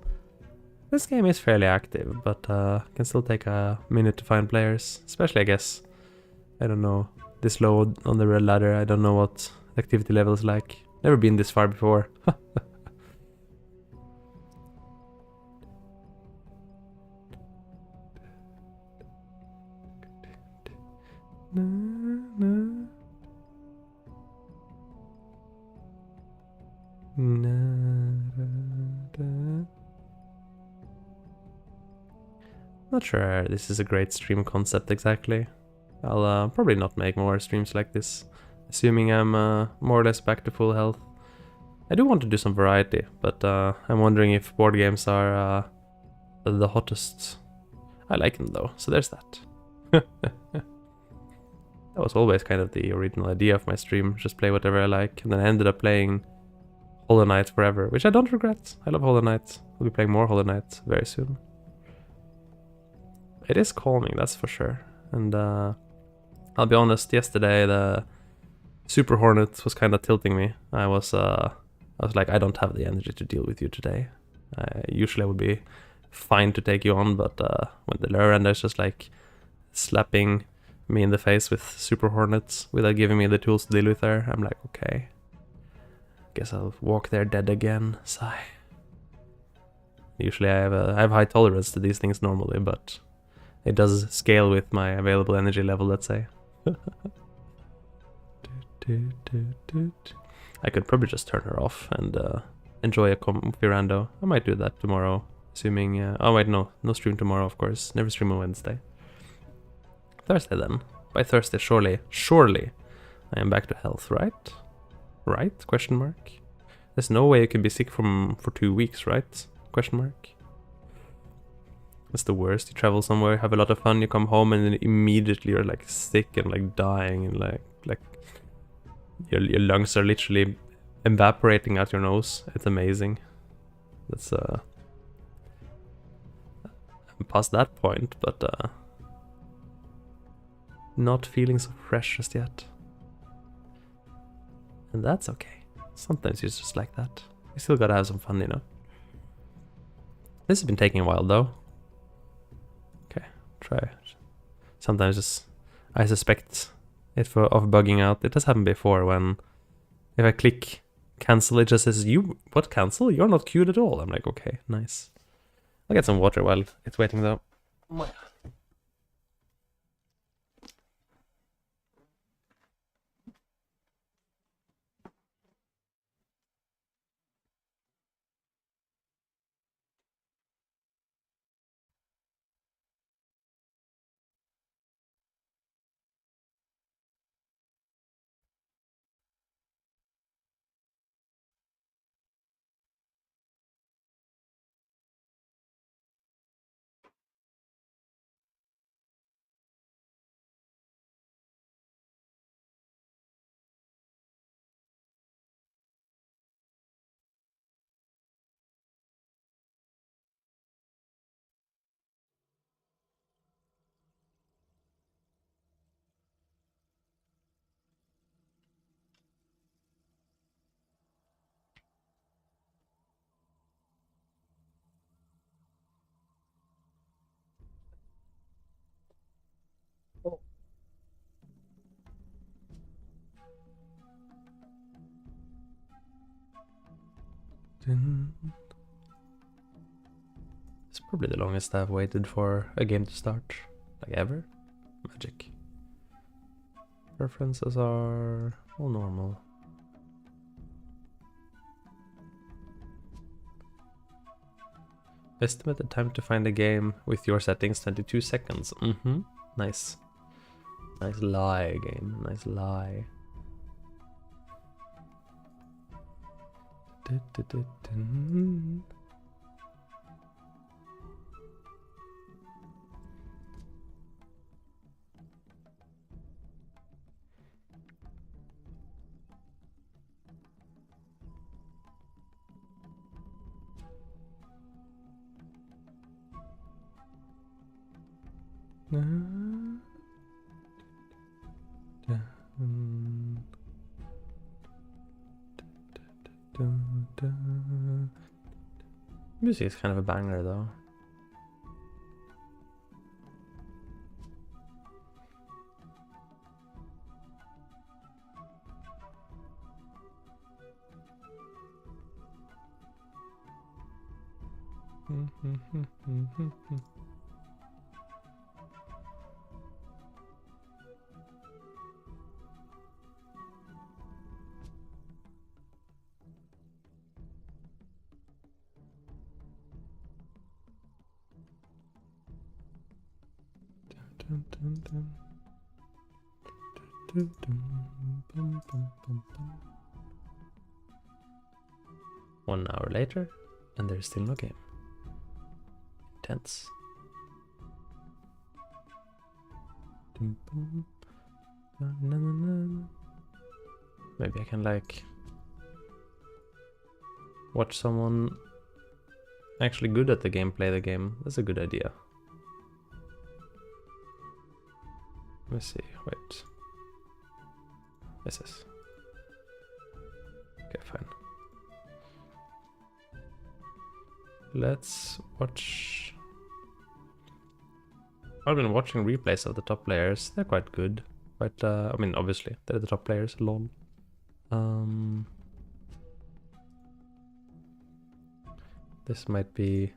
This game is fairly active, but can still take a minute to find players. Especially, I guess, I don't know, this low on the red ladder, I don't know what the activity level is like. Never been this far before. Not sure this is a great stream concept exactly. I'll probably not make more streams like this, assuming I'm more or less back to full health. I do want to do some variety, but I'm wondering if board games are the hottest. I like them though, so there's that. That was always kind of the original idea of my stream, just play whatever I like, and then I ended up playing Hollow Knight forever, which I don't regret. I love Hollow Knight. I'll be playing more Hollow Knight very soon. It is calming, that's for sure. And I'll be honest, yesterday the Super Hornet was kind of tilting me. I was like, I don't have the energy to deal with you today. Usually I would be fine to take you on, but when the lower ender is just like slapping me in the face with Super Hornets without giving me the tools to deal with her, I'm like, okay. Guess I'll walk there dead again. Sigh. Usually I have high tolerance to these things normally, but it does scale with my available energy level, let's say. I could probably just turn her off and enjoy a comfy rando. I might do that tomorrow, assuming... oh wait, no stream tomorrow, of course. Never stream on Wednesday. Thursday then. By Thursday, surely, I am back to health, right? Right? Question mark. There's no way you can be sick for 2 weeks, right? Question mark. It's the worst. You travel somewhere, have a lot of fun, you come home, and then immediately you're like sick and like dying, and like your lungs are literally evaporating out your nose. It's amazing. That's I'm past that point, but not feeling so fresh just yet. And that's okay. Sometimes it's just like that. You still gotta have some fun, you know. This has been taking a while though. Okay, try it. Sometimes just, I suspect it of bugging out. It has happened before when if I click cancel, it just says, what cancel? You're not queued at all. I'm like, okay, nice. I'll get some water while it's waiting though. It's probably the longest I've waited for a game to start, like ever. Magic. Preferences are all normal. Estimated time to find a game with your settings 22 seconds. Nice. Nice lie, game. Nice lie. Music is kind of a banger though. One hour later, and there's still no game. Intense. Maybe I can like watch someone actually good at the game play the game. That's a good idea. Let me see. Wait. This is. Okay, fine. Let's watch. I've been watching replays of the top players. They're quite good. Quite, I mean, obviously, they're the top players. Lol. This might be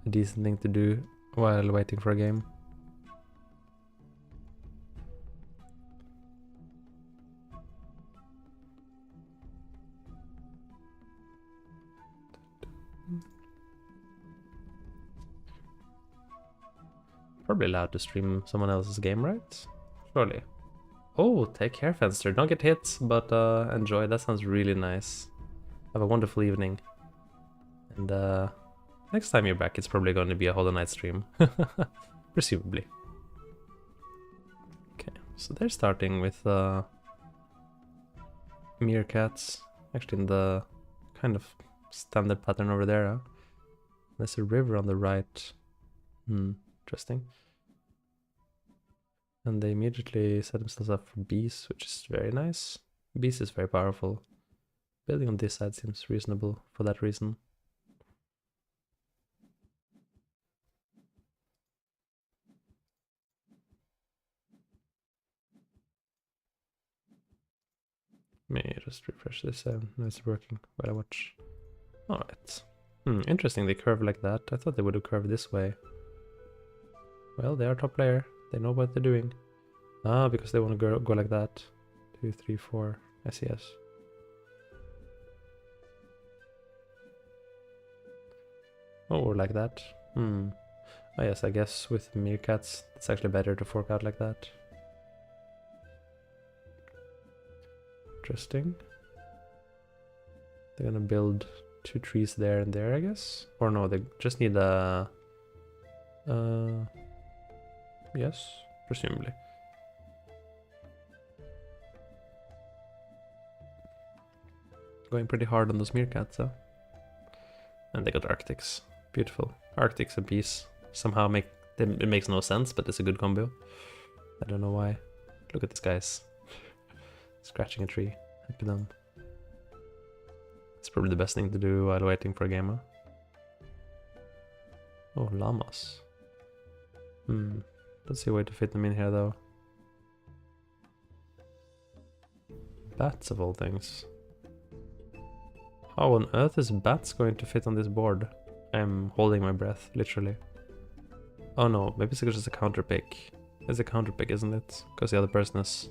a decent thing to do while waiting for a game. Probably allowed to stream someone else's game, right? Surely. Oh, take care, Fenster. Don't get hit, but enjoy. That sounds really nice. Have a wonderful evening. And Next time you're back, it's probably going to be a Hollow Knight stream. Presumably. Okay, so they're starting with meerkats. Actually in the kind of standard pattern over there. Huh? There's a river on the right. Interesting. And they immediately set themselves up for bees, which is very nice. Bees is very powerful. Building on this side seems reasonable for that reason. May I just refresh this? No, it's working while I watch. Alright. Interesting, they curve like that. I thought they would have curved this way. Well, they are top player. They know what they're doing. Ah, because they want to go like that. 2, 3, 4. I see, yes. Oh, or like that. Oh yes, I guess with meerkats, it's actually better to fork out like that. Interesting. They're gonna build 2 trees there and there, I guess? Or no, they just need a... yes, presumably. Going pretty hard on those meerkats, huh? And they got Arctics. Beautiful. Arctics and peace. Somehow it makes no sense, but it's a good combo. I don't know why. Look at these guys. Scratching a tree. Happy them. It's probably the best thing to do while waiting for a gamer. Oh, llamas. Let's see a way to fit them in here though. Bats of all things. How on earth is bats going to fit on this board? I'm holding my breath, literally. Oh no, maybe it's because it's a counter pick. It's a counter pick, isn't it? Because the other person is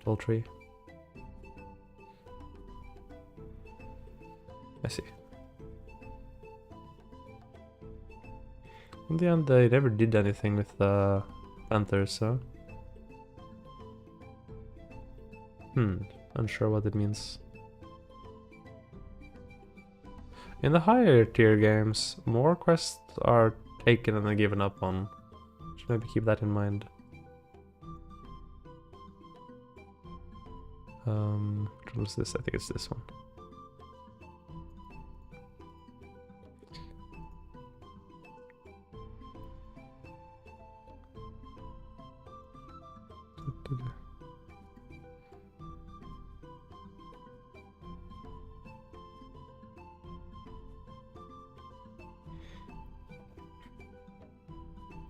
poultry. I see. In the end, they never did anything with the panthers, so... unsure what it means. In the higher tier games, more quests are taken and then given up on. Should maybe keep that in mind. What was this? I think it's this one.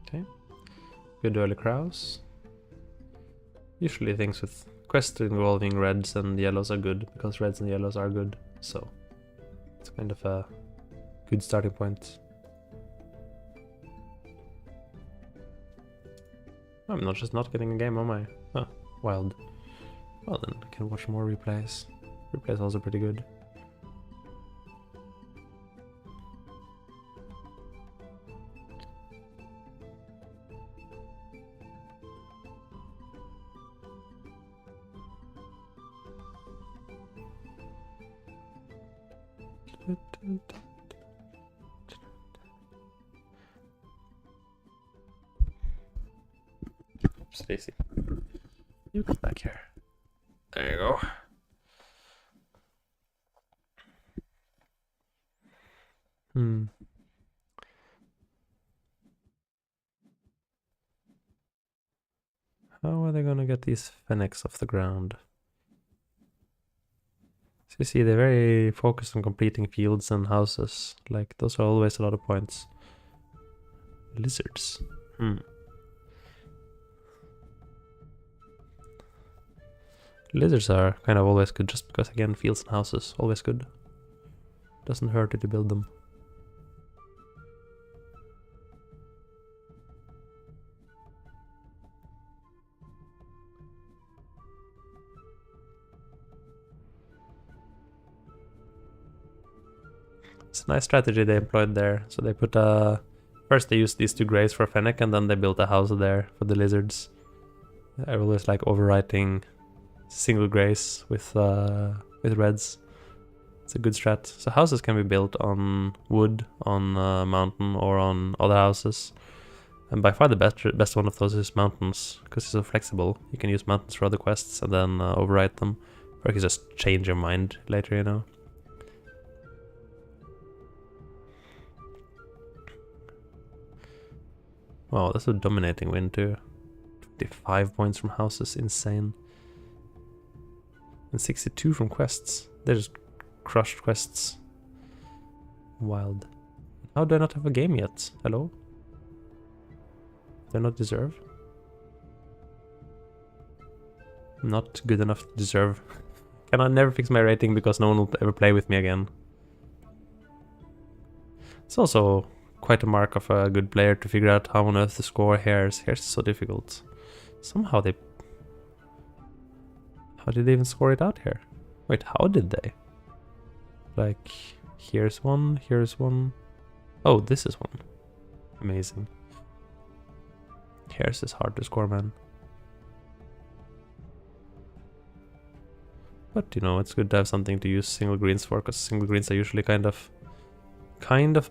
Okay. Good early crows. Usually things with quests involving reds and yellows are good, because reds and yellows are good, so it's kind of a good starting point. I'm not just not getting a game, am I? Huh, wild. Well then, I can watch more replays. Replays also pretty good. Stacy, you come back here. There you go. How are they gonna get these fennecs off the ground? So you see, they're very focused on completing fields and houses. Like, those are always a lot of points. Lizards. Lizards are kind of always good, just because, again, fields and houses, always good. Doesn't hurt you to build them. It's a nice strategy they employed there. So they put first they used these 2 grays for fennec, and then they built a house there for the lizards. I always like overwriting single grays with reds. It's a good strat. So houses can be built on wood, on a mountain, or on other houses. And by far the best one of those is mountains, because it's so flexible. You can use mountains for other quests and then overwrite them. Or you can just change your mind later, you know. Wow, that's a dominating win too. 25 points from houses, insane. And 62 from quests. They just crushed quests. Wild. How do I not have a game yet? Hello? Do I not deserve? Not good enough to deserve. Can I never fix my rating because no one will ever play with me again? It's also quite a mark of a good player to figure out how on earth to score hairs. Hairs is so difficult. Somehow they... How did they even score it out here? Wait, how did they? Like, here's one, here's one. Oh, this is one. Amazing. Hairs is hard to score, man. But, you know, it's good to have something to use single greens for, because single greens are usually kind of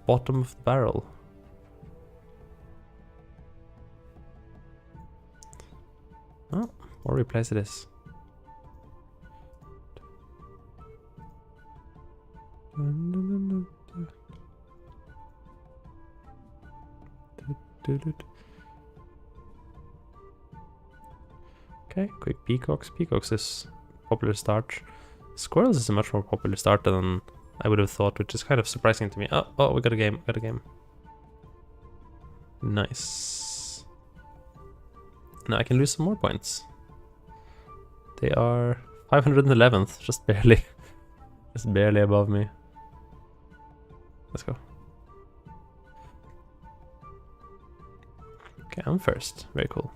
bottom of the barrel. Oh, or replace this. Okay, quick peacocks. Peacocks is popular start. Squirrels is a much more popular start than I would have thought, which is kind of surprising to me. Oh, we got a game. Got a game. Nice. Now I can lose some more points. They are 511th, just barely. Just barely above me. Let's go. Okay, I'm first. Very cool.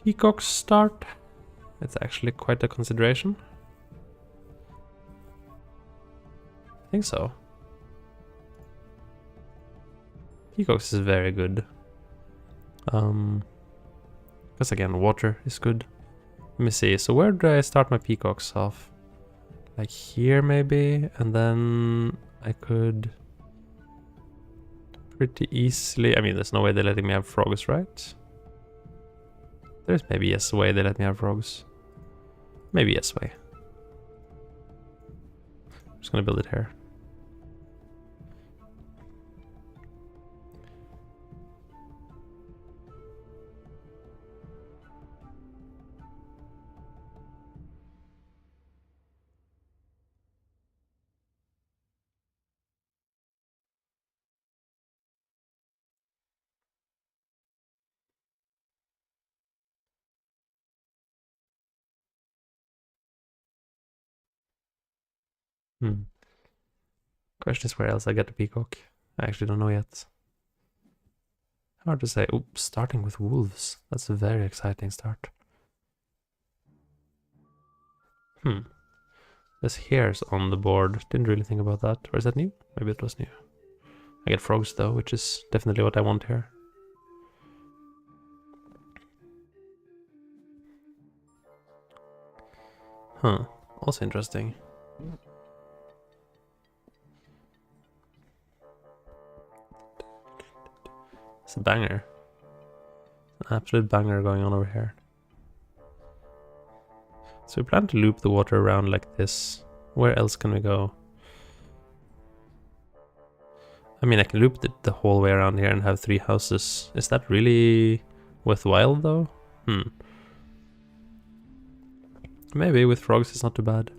Peacocks start. It's actually quite a consideration. I think so. Peacocks is very good. Because again, water is good. Let me see. So where do I start my peacocks off? Like here maybe, and then I could pretty easily... I mean, there's no way they're letting me have frogs, right? There's maybe yes way they let me have frogs. Maybe yes way. I'm just gonna build it here. Question is where else I get the peacock. I actually don't know yet. Hard to say. Oops, starting with wolves. That's a very exciting start. There's hares on the board. Didn't really think about that. Or is that new? Maybe it was new. I get frogs though, which is definitely what I want here. Huh. Also interesting. It's a banger. An absolute banger going on over here. So we plan to loop the water around like this. Where else can we go? I mean, I can loop the whole way around here and have 3 houses. Is that really worthwhile though? Maybe with frogs it's not too bad.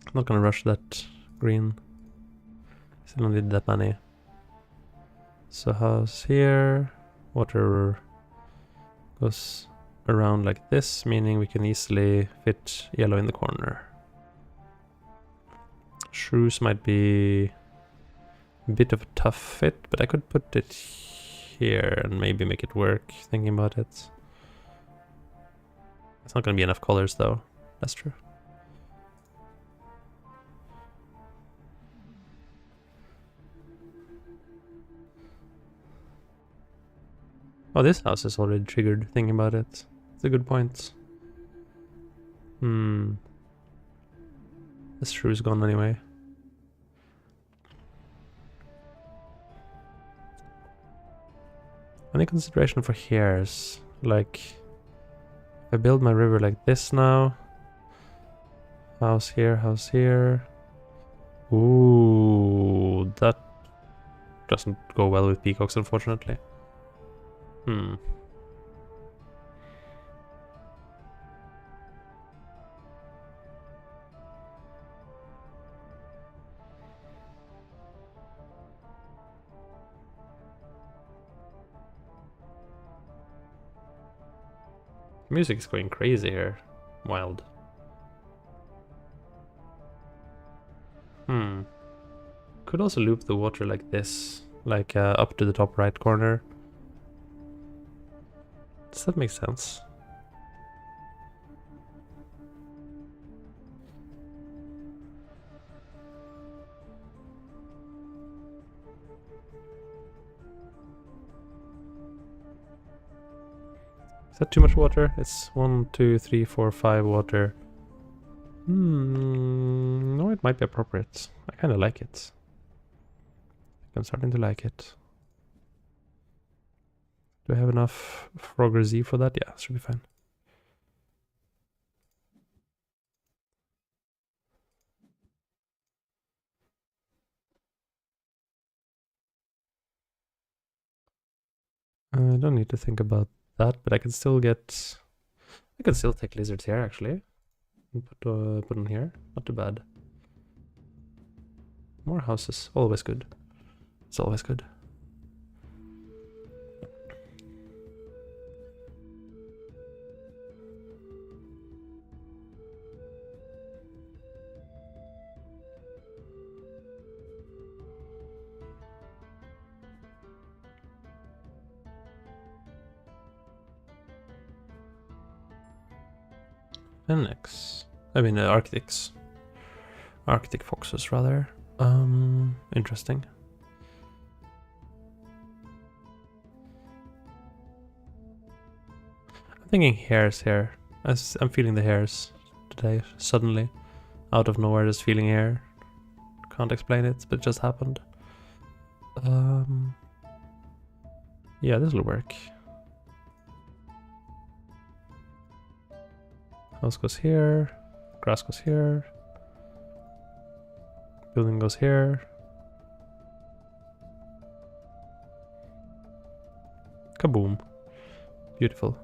I'm not gonna rush that green. Still don't need that many. So house here, water goes around like this, meaning we can easily fit yellow in the corner. Shrews might be a bit of a tough fit, but I could put it here and maybe make it work, thinking about it. It's not gonna be enough colors though, that's true. Oh, this house is already triggered, thinking about it. It's a good point. This shrew is gone anyway. Any consideration for hares? Like, if I build my river like this now. House here, house here. Ooh, that doesn't go well with peacocks, unfortunately. Music is going crazy here. Wild. Could also loop the water like this, like up to the top right corner. Does that make sense? Is that too much water? It's 1, 2, 3, 4, 5 water. No, it might be appropriate. I kind of like it. I'm starting to like it. Do I have enough Frogger Z for that? Yeah, should be fine. I don't need to think about that, but I can still get... I can still take lizards here, actually. And put them here. Not too bad. More houses. Always good. It's always good. Fennecs. I mean, Arctics. Arctic foxes, rather. Interesting. I'm thinking hares here. I'm feeling the hares today, suddenly. Out of nowhere, just feeling hair. Can't explain it, but it just happened. Yeah, this will work. House goes here. Grass goes here. Building goes here. Kaboom. Beautiful.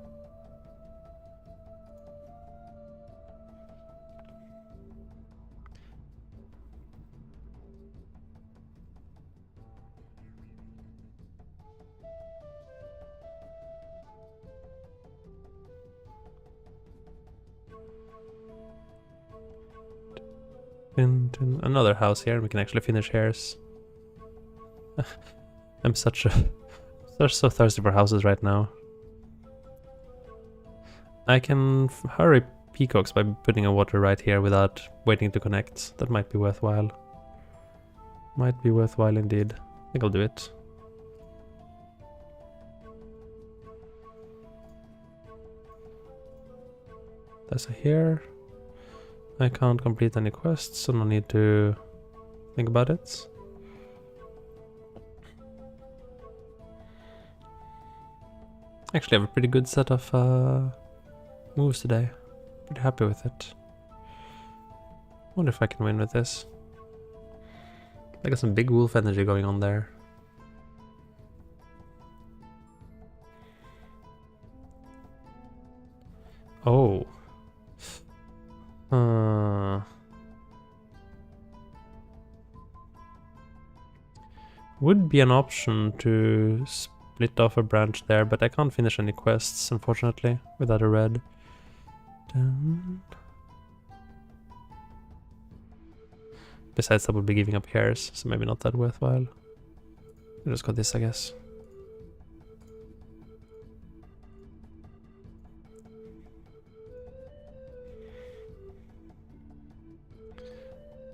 Another house here, and we can actually finish hares. I'm so thirsty for houses right now. I can hurry peacocks by putting a water right here without waiting to connect. That might be worthwhile. Might be worthwhile indeed. I think I'll do it. There's a here. I can't complete any quests, so no need to think about it. Actually, I have a pretty good set of moves today. Pretty happy with it. Wonder if I can win with this. I got some big wolf energy going on there. Oh. Would be an option to split off a branch there, but I can't finish any quests, unfortunately, without a red. Besides, that would be giving up hares, so maybe not that worthwhile. I just got this, I guess.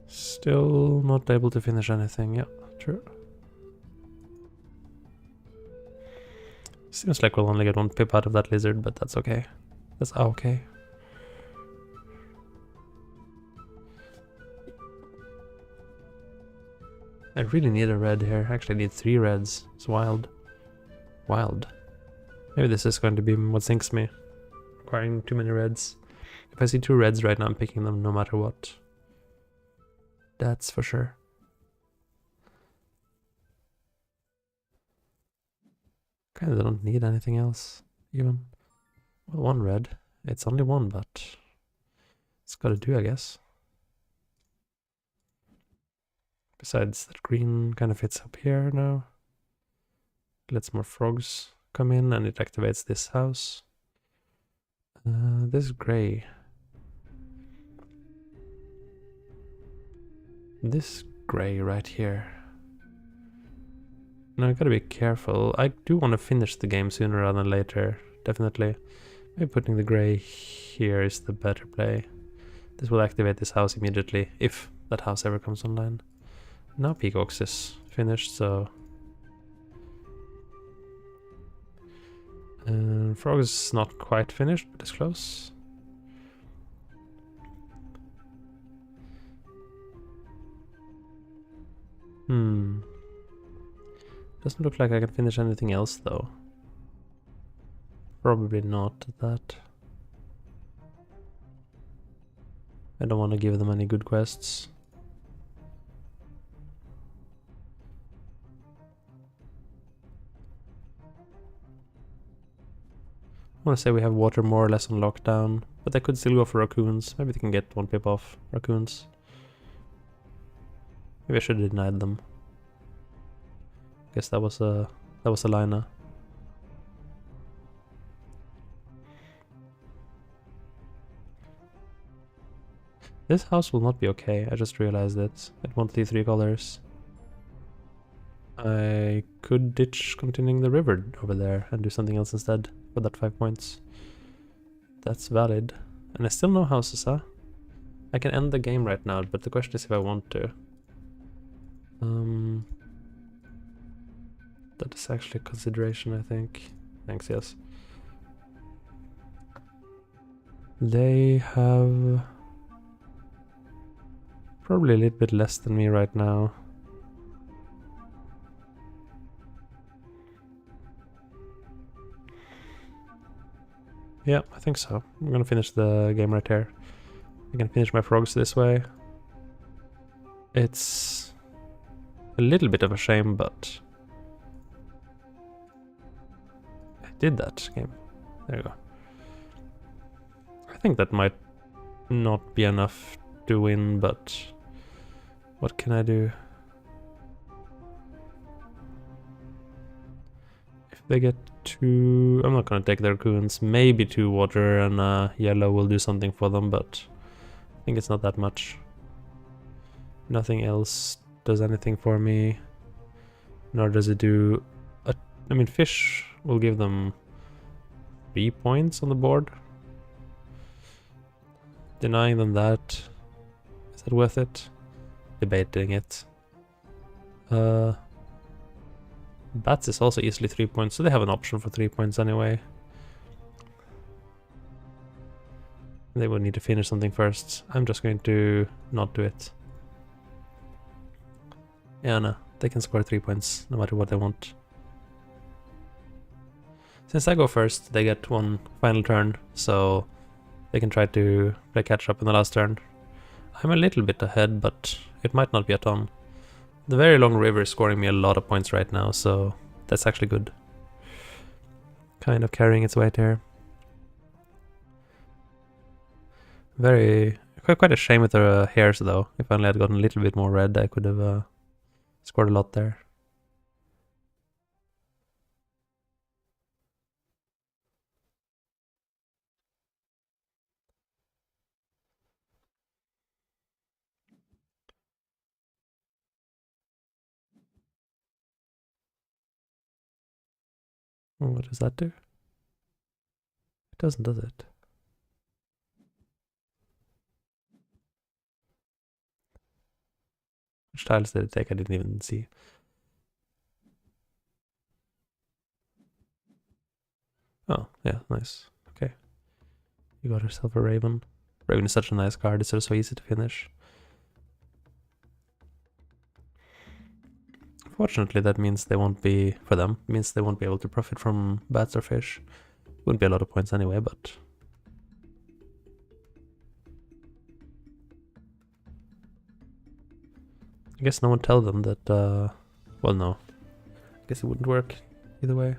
Still not able to finish anything, yeah, true. Seems like we'll only get one pip out of that lizard, but that's okay. That's okay. I really need a red here. Actually, I need 3 reds. It's wild. Wild. Maybe this is going to be what sinks me. Acquiring too many reds. If I see 2 reds right now, I'm picking them no matter what. That's for sure. Kinda don't need anything else, even. Well, 1 red. It's only 1, but it's gotta do, I guess. Besides, that green kind of fits up here now. Lets more frogs come in, and it activates this house. This gray. This gray right here. Now I gotta be careful. I do want to finish the game sooner rather than later, definitely. Maybe putting the gray here is the better play. This will activate this house immediately, if that house ever comes online. Now Peacocks is finished, so... Frog is not quite finished, but it's close. Doesn't look like I can finish anything else, though. Probably not that. I don't want to give them any good quests. I want to say we have water more or less on lockdown, but I could still go for raccoons. Maybe they can get 1 pip off raccoons. Maybe I should have denied them. Guess that was a liner. This house will not be okay. I just realized it. It won't see 3 colors. I could ditch continuing the river over there and do something else instead for that 5 points. That's valid. And I still no houses, huh? I can end the game right now, but the question is if I want to. That is actually a consideration, I think. Thanks, yes. They have probably a little bit less than me right now. Yeah, I think so. I'm gonna finish the game right here. I can finish my frogs this way. It's a little bit of a shame, but I did that game. There you go. I think that might not be enough to win, but what can I do? If they get 2... I'm not gonna take their raccoons. Maybe 2 water and yellow will do something for them, but I think it's not that much. Nothing else does anything for me. Nor does it do... I mean, fish will give them 3 points on the board. Denying them that. Is that worth it? Debating it. Bats is also easily 3 points, so they have an option for 3 points anyway. They will need to finish something first. I'm just going to not do it. Yeah, no, they can score 3 points no matter what they want. Since I go first, they get 1 final turn, so they can try to play catch up in the last turn. I'm a little bit ahead, but it might not be a ton. The very long river is scoring me a lot of points right now, so that's actually good. Kind of carrying its weight here. Quite a shame with the hairs though. If only I'd gotten a little bit more red, I could have scored a lot there. What does that do? It doesn't, does it? Which tiles did it take? I didn't even see. Oh, yeah, nice. Okay. You got yourself a Raven. Raven is such a nice card, it's so easy to finish. Fortunately, that means they won't be, for them, means they won't be able to profit from bats or fish. Wouldn't be a lot of points anyway, but... I guess no one tell them that, well, no. I guess it wouldn't work either way.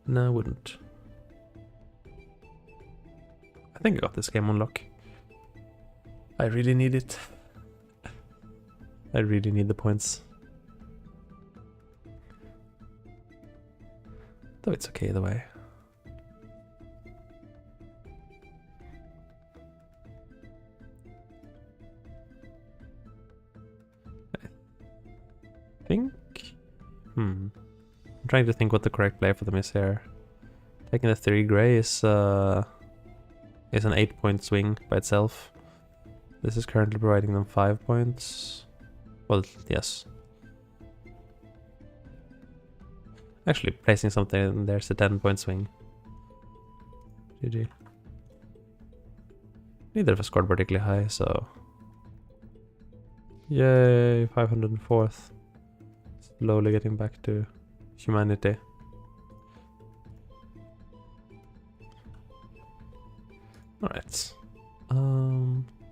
No, it wouldn't. I think I got this game on lock. I really need it. I really need the points. Though it's okay either way. I think... I'm trying to think what the correct play for them is here. Taking the 3 gray is an 8-point swing by itself. This is currently providing them 5 points. Well, yes. Actually, placing something in there's a 10-point swing. GG. Neither of us scored particularly high, so... Yay, 504th. Slowly getting back to humanity. Alright.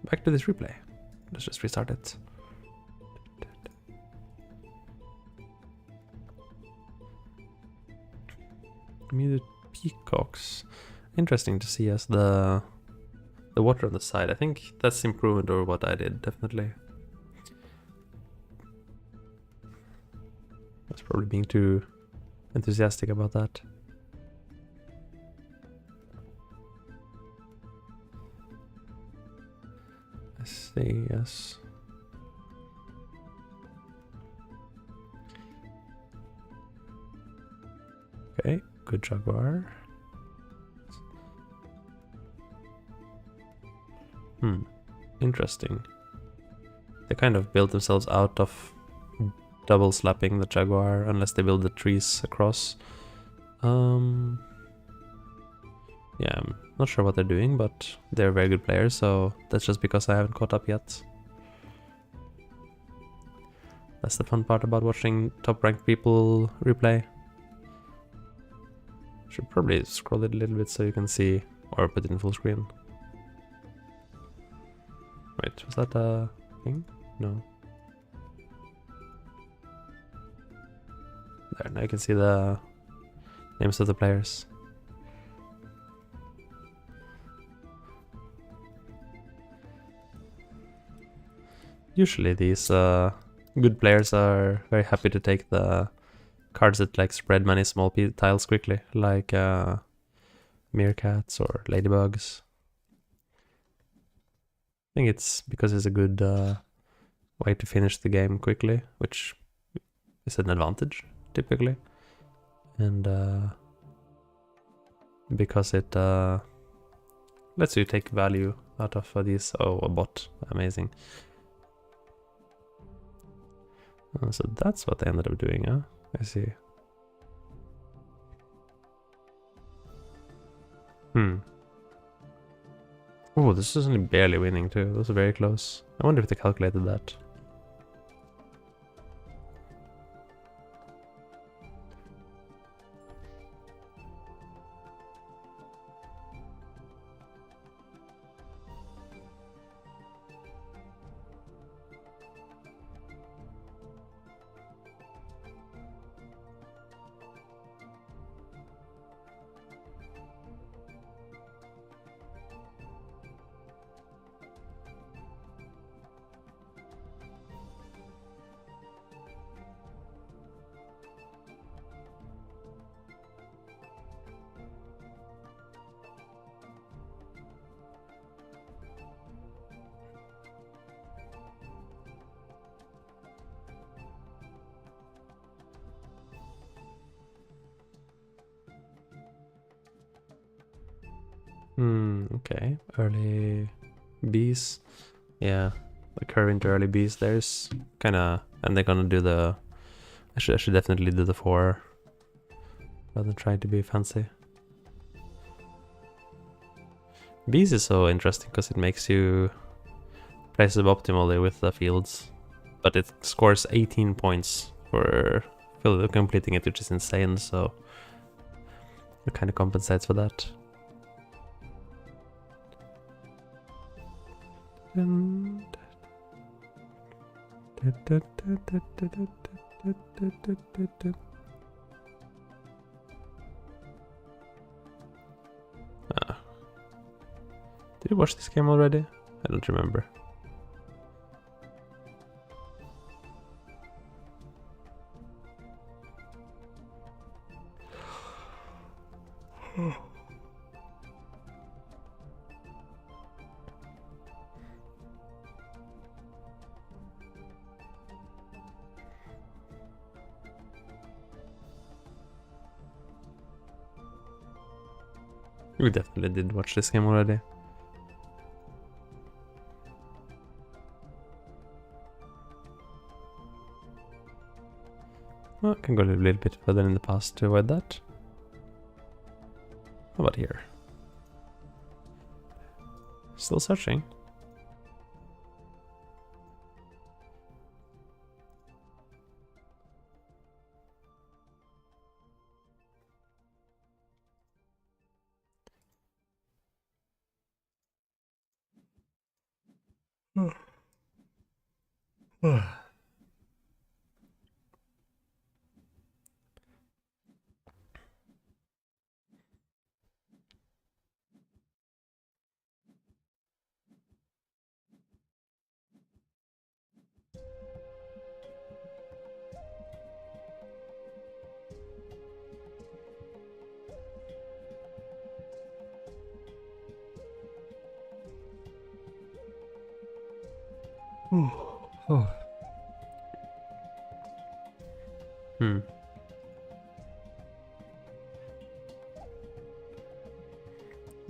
Back to this replay. Let's just restart it. Muted peacocks. Interesting to see as the water on the side. I think that's improvement over what I did, definitely. I was probably being too enthusiastic about that. I see, yes. Okay, good Jaguar. Interesting. They kind of build themselves out of double slapping the Jaguar unless they build the trees across. Yeah, I'm not sure what they're doing, but they're very good players, so that's just because I haven't caught up yet. That's the fun part about watching top-ranked people replay. Should probably scroll it a little bit so you can see, or put it in full screen. Wait, was that a thing? No. There, now you can see the names of the players. Usually these good players are very happy to take the cards that like spread many small tiles quickly, like meerkats or ladybugs. I think it's because it's a good way to finish the game quickly, which is an advantage typically, and because it lets you take value out of these. Oh, a bot, amazing. So that's what I ended up doing, huh? I see. Oh, this is only barely winning too. Those are very close. I wonder if they calculated that. Okay. Early bees. Yeah, the current early bees. There's kinda, and they're gonna do the. I should definitely do the 4 rather than trying to be fancy. Bees is so interesting because it makes you play suboptimally with the fields, but it scores 18 points for completing it, which is insane, so it kind of compensates for that. Did you watch this game already? I don't remember. We definitely did watch this game already. Well, I can go a little bit further in the past to avoid that. How about here? Still searching.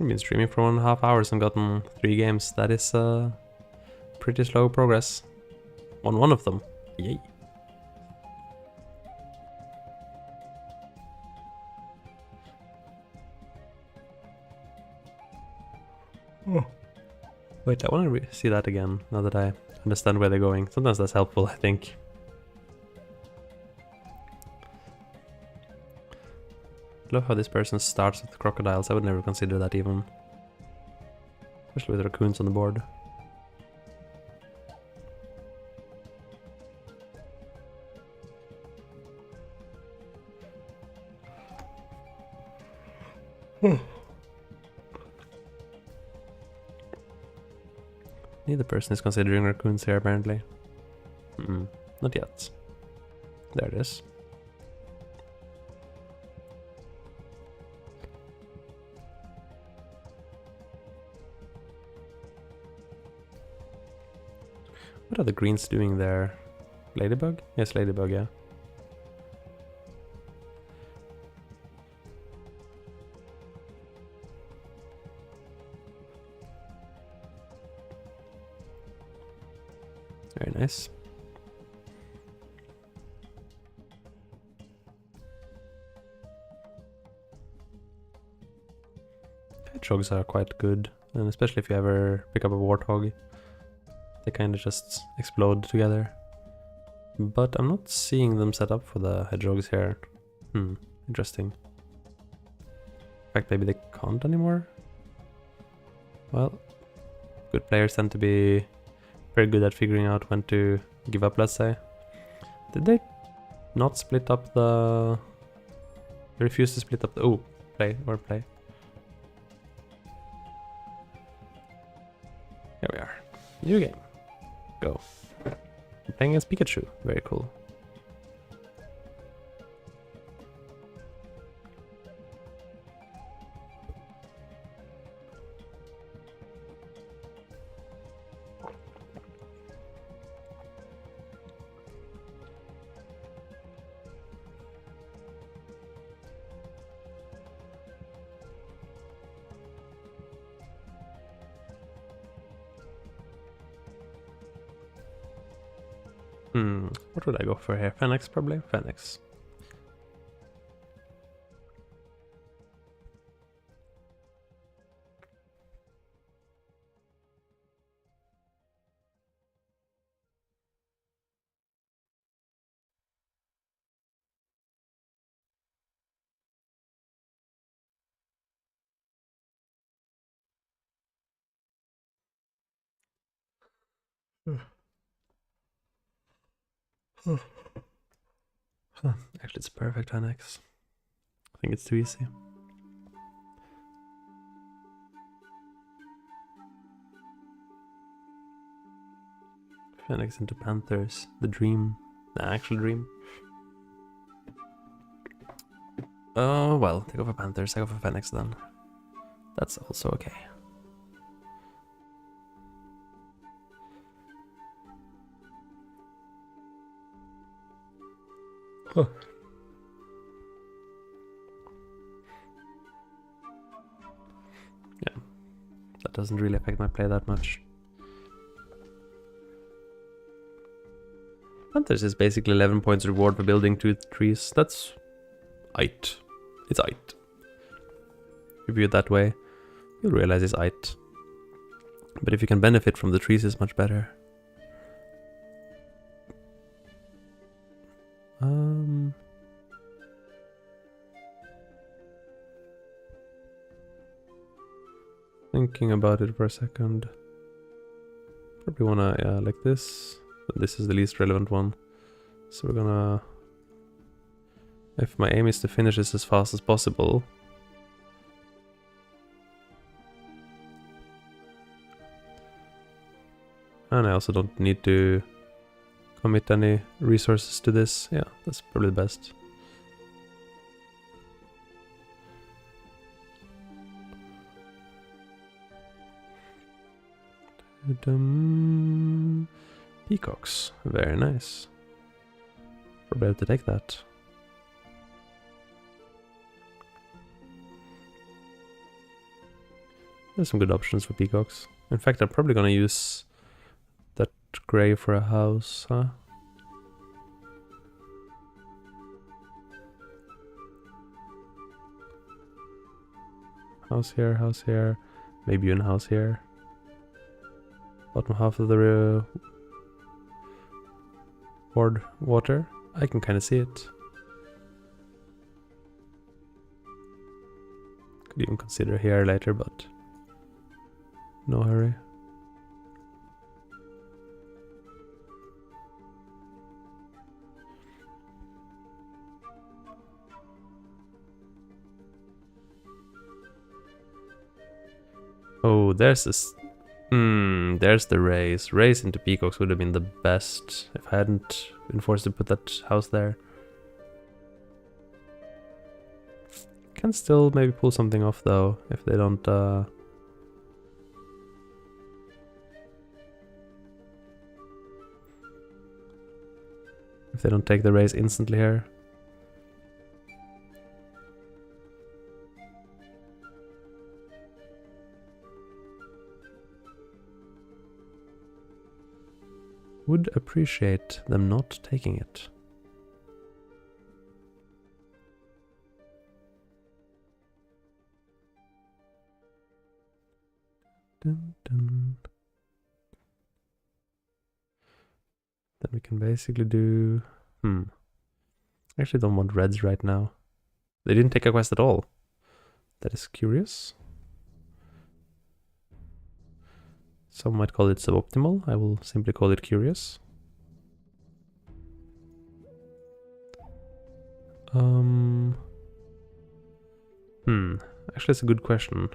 I've been streaming for 1.5 hours and gotten 3 games. That is pretty slow progress. On one of them. Yay. Wait, I want to see that again, now that I understand where they're going. Sometimes that's helpful, I think. I love how this person starts with crocodiles. I would never consider that even. Especially with raccoons on the board. Neither person is considering raccoons here, apparently. Not yet. There it is. What are the greens doing there? Ladybug? Yes, ladybug, yeah. Very nice. Hedgehogs are quite good, and especially if you ever pick up a warthog. They kind of just explode together. But I'm not seeing them set up for the hedgehogs here. Interesting. In fact, maybe they can't anymore? Well, good players tend to be very good at figuring out when to give up, let's say. Did they not split up the... They refused to split up the... Oh, play. Here we are. New game. Go. I'm playing as Pikachu. Very cool. What would I go for here? Phoenix, probably? Phoenix. Actually, it's perfect 10x. I think it's too easy. Phoenix into Panthers. The dream. The actual dream. Oh, well, they go for Panthers, I go for Phoenix then. That's also okay. Huh. Yeah, that doesn't really affect my play that much. Panthers is basically 11 points reward for building 2 trees. That's aight. It's aight. If you view it that way, you'll realize it's aight. But if you can benefit from the trees, it's much better. Thinking about it for a second. Probably wanna, like this. This is the least relevant one. So we're gonna... If my aim is to finish this as fast as possible... And I also don't need to commit any resources to this. Yeah, that's probably the best. Peacocks, very nice. Probably have to take that. There's some good options for peacocks. In fact, I'm probably gonna use that gray for a house, huh? House here, maybe a house here. Bottom half of the board water. I can kind of see it. Could even consider here later, but no hurry. Oh, there's this. There's the race. Race into peacocks would have been the best if I hadn't been forced to put that house there. Can still maybe pull something off though, if they don't if they don't take the race instantly here. Would appreciate them not taking it. Dun, dun. Then we can basically do... I actually don't want reds right now. They didn't take a quest at all. That is curious. Some might call it suboptimal. I will simply call it curious. Actually, it's a good question.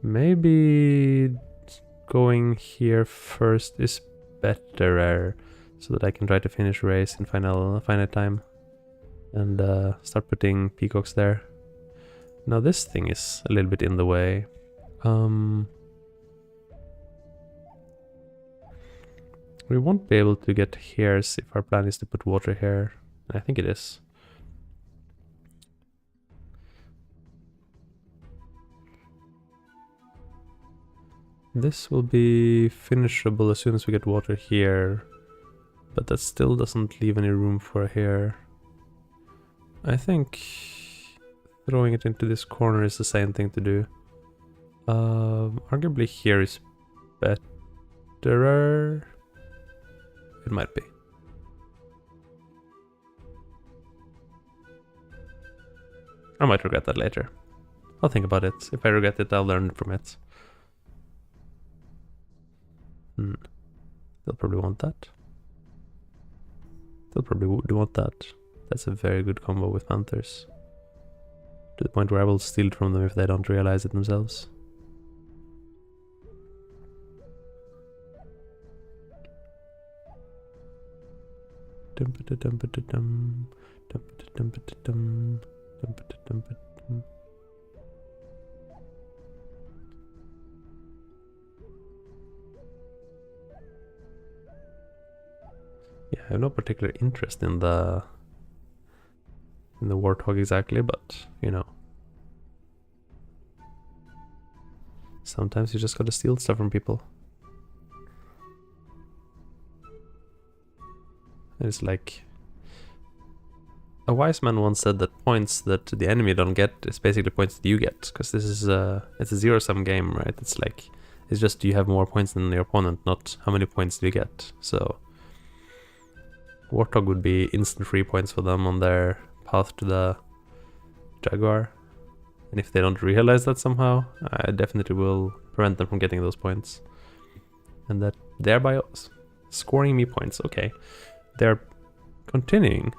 Maybe going here first is better, so that I can try to finish race in finite time, and start putting peacocks there. Now this thing is a little bit in the way. We won't be able to get hares if our plan is to put water here. I think it is. This will be finishable as soon as we get water here, but that still doesn't leave any room for a hare. I think throwing it into this corner is the same thing to do. Arguably here is better. It might be. I might regret that later. I'll think about it. If I regret it, I'll learn from it. They'll probably want that. They'll probably do want that. That's a very good combo with Panthers. To the point where I will steal it from them if they don't realize it themselves. Yeah, I have no particular interest in the warthog exactly, but you know, sometimes you just gotta steal stuff from people. It's like a wise man once said that points that the enemy don't get is basically points that you get, because this is it's a zero-sum game, right? It's like it's just do you have more points than your opponent, not how many points do you get. So Warthog would be instant free points for them on their path to the Jaguar. And if they don't realize that somehow, I definitely will prevent them from getting those points. And that thereby scoring me points. Okay. They're continuing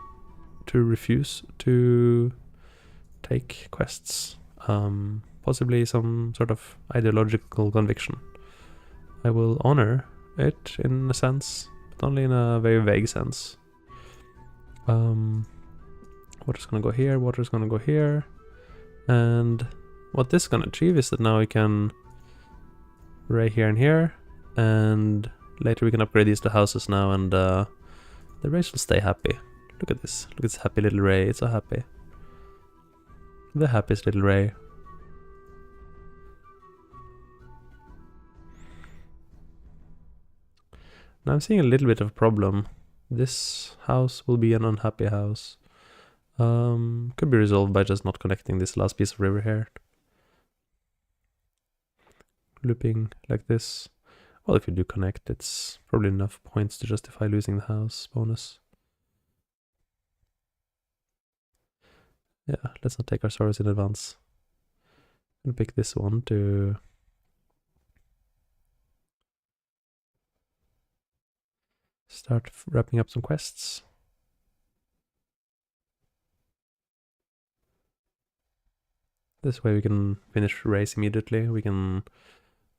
to refuse to take quests. Possibly some sort of ideological conviction. I will honor it in a sense, but only in a very vague sense. Water's gonna go here, water's gonna go here. And what this is gonna achieve is that now we can ray here and here, and later we can upgrade these to houses now, and the rays will stay happy. Look at this. Look at this happy little ray. It's so happy. The happiest little ray. Now I'm seeing a little bit of a problem. This house will be an unhappy house. Could be resolved by just not connecting this last piece of river here. Looping like this. Well, if you do connect, it's probably enough points to justify losing the house bonus. Yeah, let's not take our sorrows in advance. I'm gonna pick this one to start wrapping up some quests. This way we can finish race immediately. We can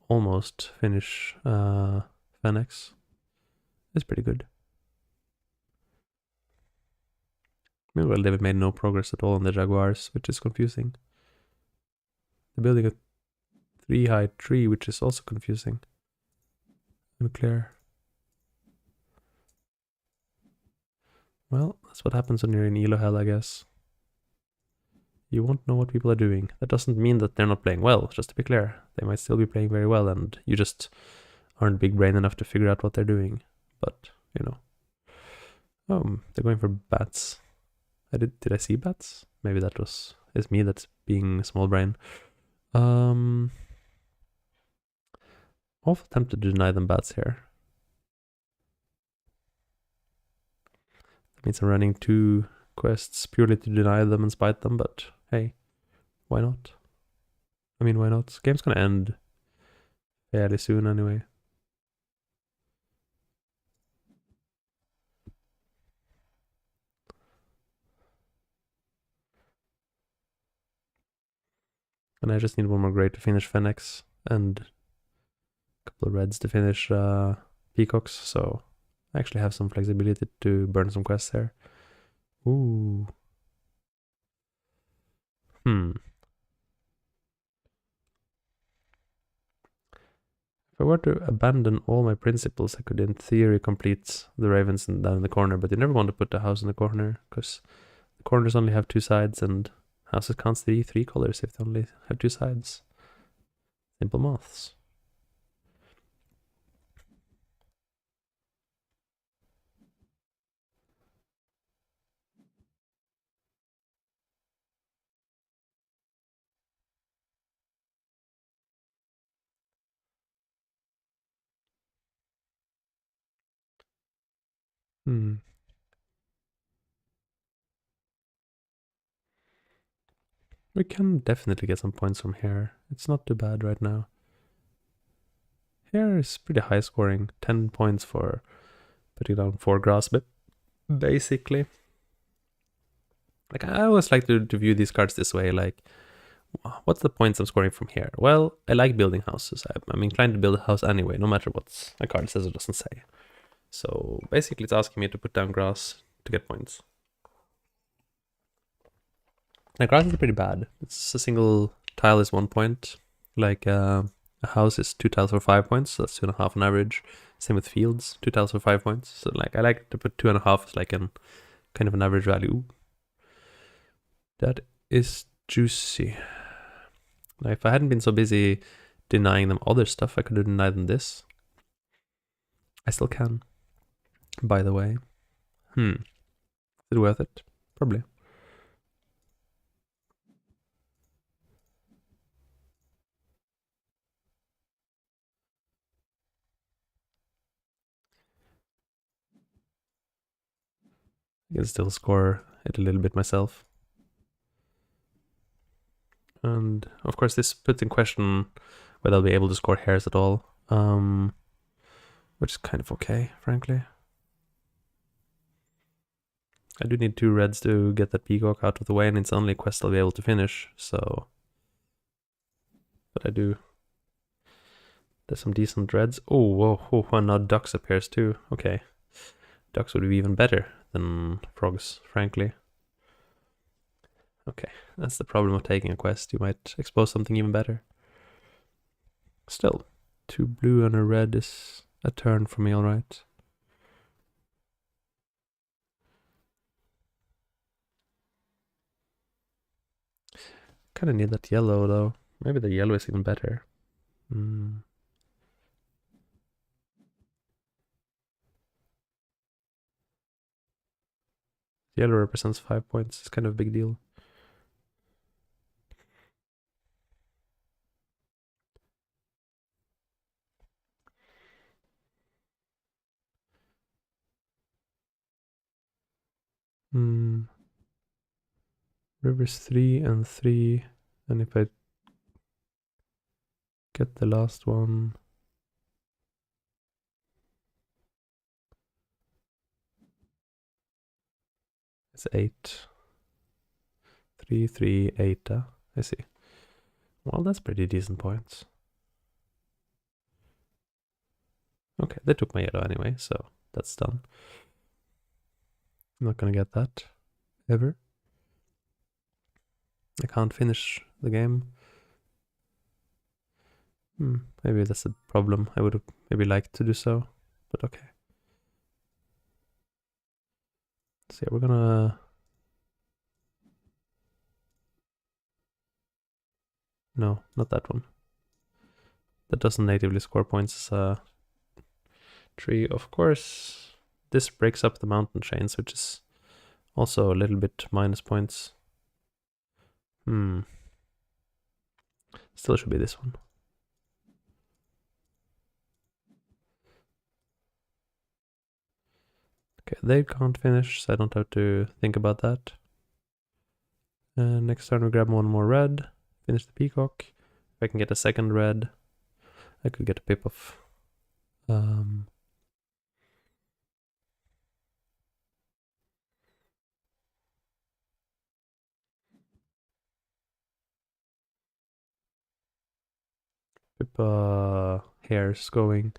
almost finish Fenix. It's pretty good. Meanwhile, they've made no progress at all on the Jaguars, which is confusing. They're building a 3-height tree, which is also confusing. Unclear. Well, that's what happens when you're in Elo Hell, I guess. You won't know what people are doing. That doesn't mean that they're not playing well, just to be clear. They might still be playing very well, and you just aren't big brain enough to figure out what they're doing. But, you know. Oh, they're going for bats. Did I see bats? Maybe that is me that's being small brain. Awful tempted to deny them bats here. That means I'm running 2 quests purely to deny them and spite them, but hey, why not? I mean, why not? Game's gonna end fairly soon anyway. And I just need one more gray to finish Fenix, and a couple of reds to finish Peacocks, so I actually have some flexibility to burn some quests there. Ooh. If I were to abandon all my principles, I could in theory complete the ravens down in the corner, but you never want to put the house in the corner, because the corners only have 2 sides, and houses can't see 3 colors if they only have 2 sides. Simple maths. We can definitely get some points from here. It's not too bad right now. here is pretty high scoring. 10 points for putting down 4 grass, but basically. Like, I always like to view these cards this way, like, what's the points I'm scoring from here? Well, I like building houses. I'm inclined to build a house anyway, no matter what a card says or doesn't say. So basically it's asking me to put down grass to get points. Now grass is pretty bad. It's a single tile is 1 point. Like a house is 2 tiles for 5 points, so that's 2.5 on average. Same with fields, 2 tiles for 5 points. So like I like to put 2.5 as like an kind of an average value. That is juicy. Now if I hadn't been so busy denying them other stuff, I could have denied them this. I still can, by the way. Is it worth it? Probably. I can still score it a little bit myself. And of course this puts in question whether I'll be able to score hairs at all. Which is kind of okay, frankly. I do need 2 reds to get that peacock out of the way, and it's only a quest I'll be able to finish, so... But I do. There's some decent reds. Oh, whoa, and now ducks appears too. Okay. Ducks would be even better than frogs, frankly. Okay, that's the problem of taking a quest. You might expose something even better. Still, 2 blue and a red is a turn for me, alright. Kinda need that yellow though. Maybe the yellow is even better. Yellow represents 5 points. It's kind of a big deal. Rivers 3 and 3. And if I get the last one... It's 8. 3, 3, 8. I see. Well, that's pretty decent points. Okay, they took my yellow anyway, so that's done. I'm not gonna get that ever. I can't finish the game. Maybe that's a problem. I would have maybe liked to do so, but okay. So yeah, we're gonna... No, not that one. That doesn't natively score points as a tree. Of course, this breaks up the mountain chains, which is also a little bit minus points. Still should be this one. Okay, they can't finish, so I don't have to think about that. And next turn we grab one more red, finish the peacock. If I can get a second red, I could get a pip off. Pip hairs going,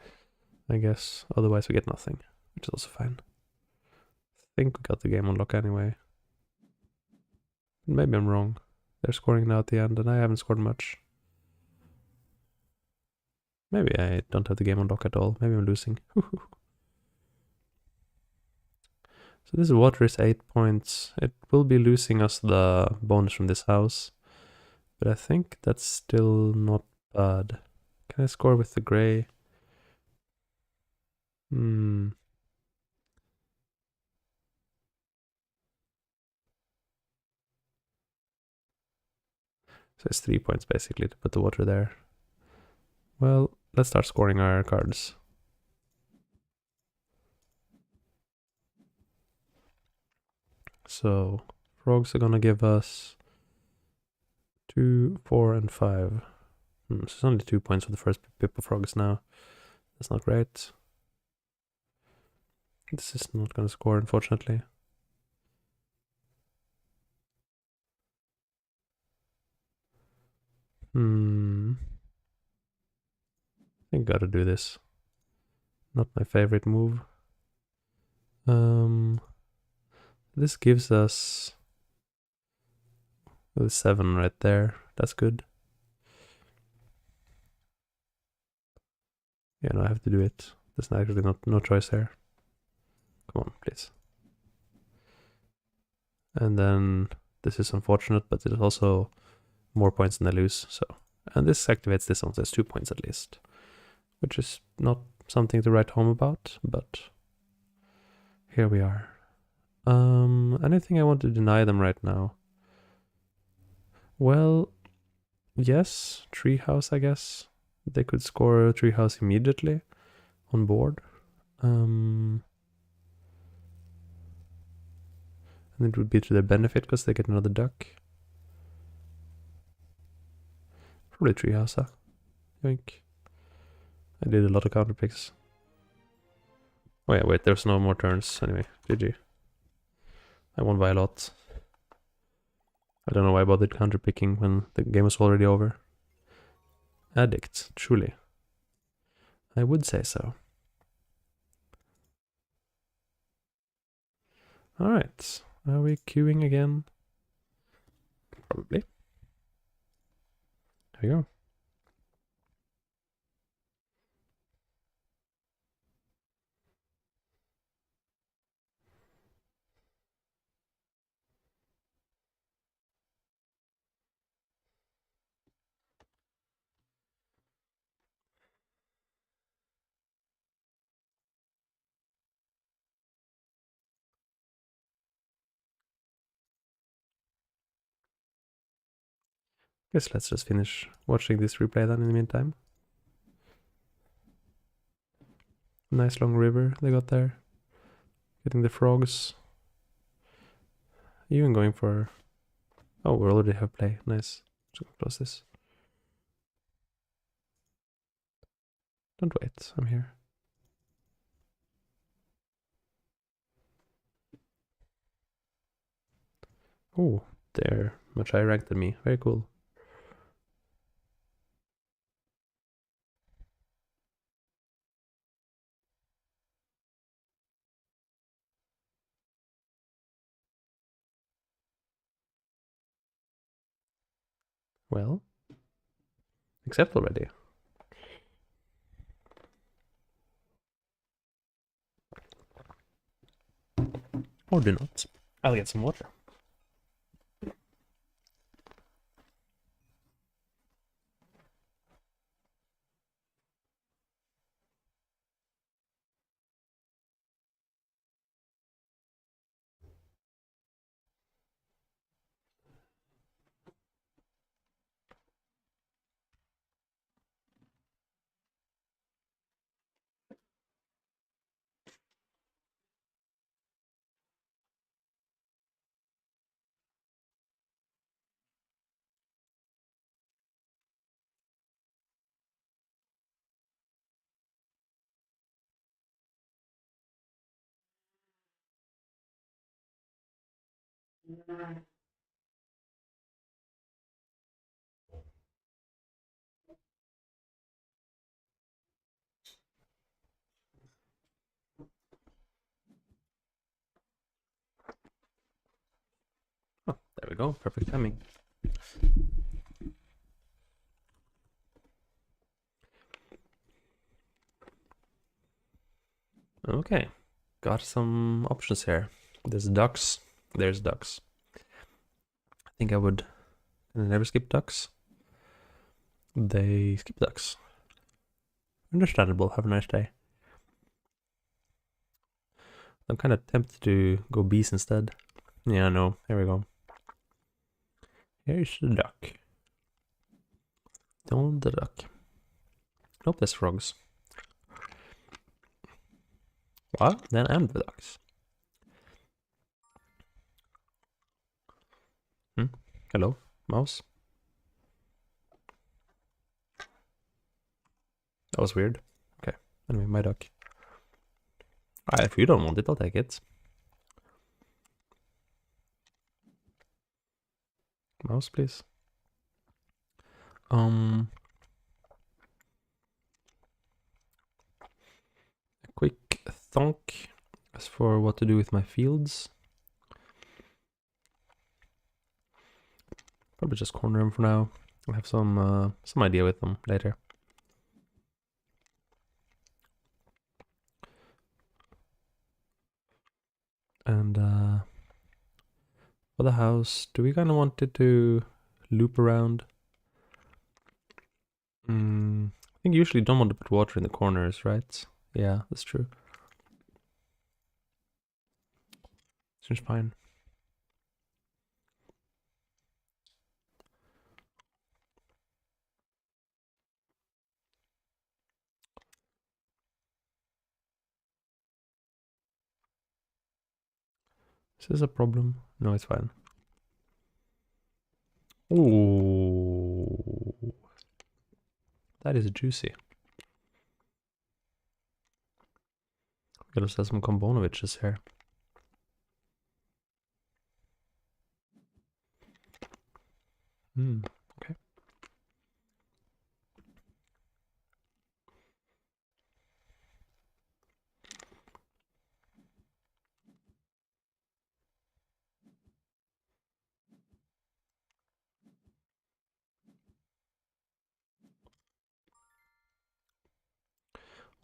I guess. Otherwise we get nothing, which is also fine. I think we got the game on lock anyway. Maybe I'm wrong. They're scoring now at the end and I haven't scored much. Maybe I don't have the game on lock at all. Maybe I'm losing. So this water is 8 points. It will be losing us the bonus from this house. But I think that's still not bad. Can I score with the gray? So it's 3 points basically to put the water there. Well, let's start scoring our cards. So frogs are gonna give us 2, 4, and 5. So it's only 2 points for the first pip of frogs now. That's not great. This is not gonna score, unfortunately. I think gotta do this. Not my favorite move. This gives us the 7 right there. That's good. Yeah, no, I have to do it. There's actually no choice there. Come on, please. And then this is unfortunate, but it is also more points than I lose. So, and this activates this one, so it's 2 points at least, which is not something to write home about, but here we are. Anything I want to deny them right now? Well, yes, treehouse, I guess. They could score a treehouse immediately on board. And it would be to their benefit because they get another duck. Probably treehouse, I think. I did a lot of counter picks. Oh yeah, wait, there's no more turns. Anyway, GG. I won by a lot. I don't know why I bothered counter picking when the game was already over. Addict, truly. I would say so. Alright, are we queuing again? Probably. There we go. Guess let's just finish watching this replay then in the meantime. Nice long river they got there. Getting the frogs. Even going for... Oh, we already have play. Nice. So close this. Don't wait, I'm here. Oh, they're much higher ranked than me. Very cool. Well, accept already. Or do not. I'll get some water. Oh, there we go. Perfect timing. Okay. Got some options here. There's ducks. There's ducks. I think I would never skip ducks. They skip ducks. Understandable. Have a nice day. I'm kind of tempted to go bees instead. Yeah, no. Here we go. Here's the duck. Don't the duck. Nope, there's frogs. Well, then I'm the ducks. Hello, mouse. That was weird. Okay, Anyway, my duck. Alright, if you don't want it, I'll take it. Mouse, please. A quick thonk as for what to do with my fields. Probably just corner them for now. I'll have some idea with them later. And for the house, do we kind of want it to loop around? I think you usually don't want to put water in the corners, right? Yeah, that's true. Seems fine. Is this a problem? No, it's fine. Ooh, that is juicy. We gotta sell some Kombonoviches here. Okay.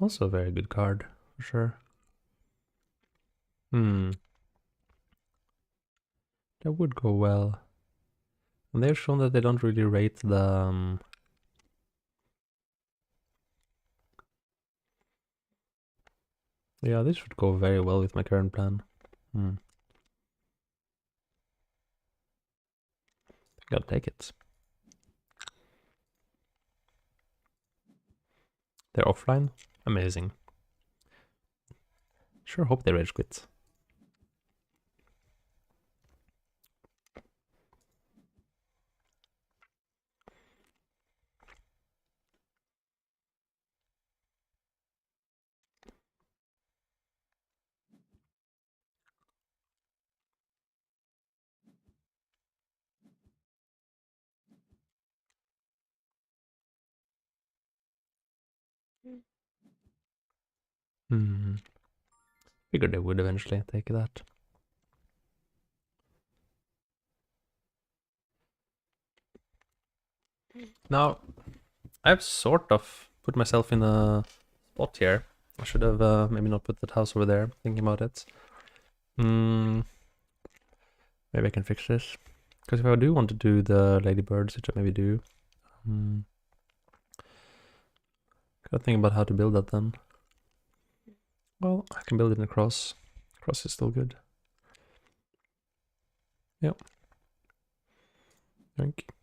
Also a very good card, for sure. That would go well. And they've shown that they don't really rate the... Yeah, this would go very well with my current plan. Gotta take it. They're offline? Amazing. Sure hope they rage quit. Figured they would eventually take that. Now, I've sort of put myself in a spot here. I should have maybe not put that house over there, thinking about it. Maybe I can fix this. Because if I do want to do the ladybirds, which I maybe do, gotta think about how to build that then. Well, I can build it in a cross. Cross is still good. Yep. Thank you.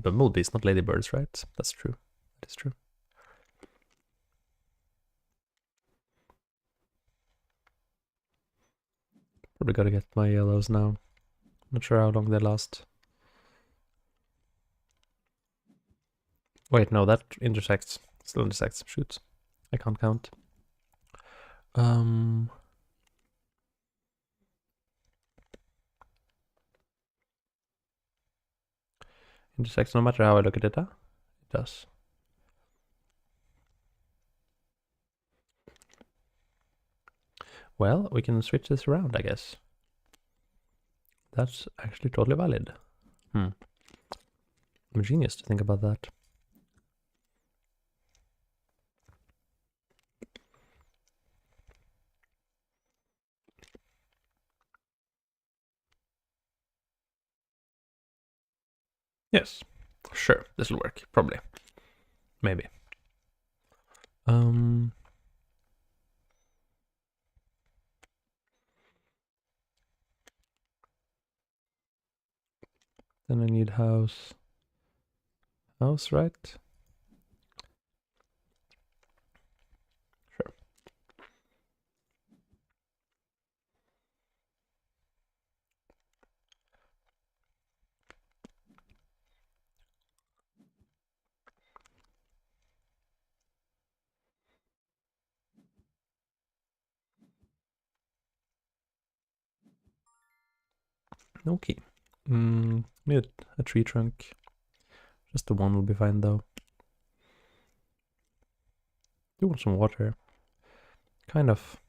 Bumblebees, not ladybirds, right? That's true. That is true. Probably gotta get my yellows now. Not sure how long they last. Wait, no, that intersects. Still intersects. Shoot. I can't count. Intersects no matter how I look at it, huh? It does. Well, we can switch this around, I guess. That's actually totally valid. I'm a genius to think about that. Yes. Sure, this will work. Probably. Maybe. Then I need house. House, right? Sure. Okay. Need a tree trunk. Just the one will be fine though. Do want some water. Kind of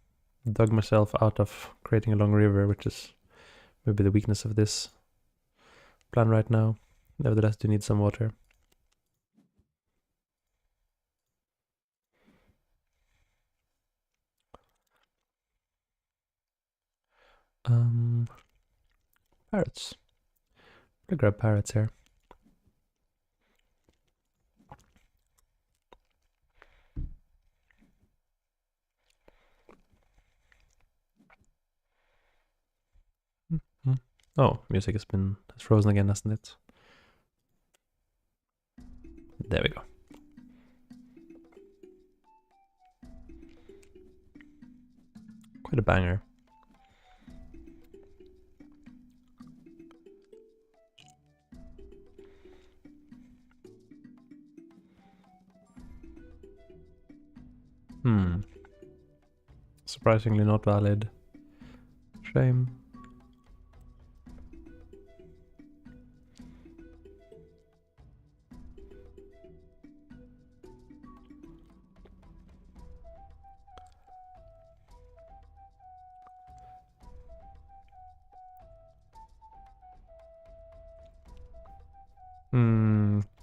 dug myself out of creating a long river, which is maybe the weakness of this plan right now. Nevertheless, do need some water. Parrots. I'll grab parrots here. Oh, music has frozen again, hasn't it? There we go. Quite a banger. Surprisingly not valid. Shame.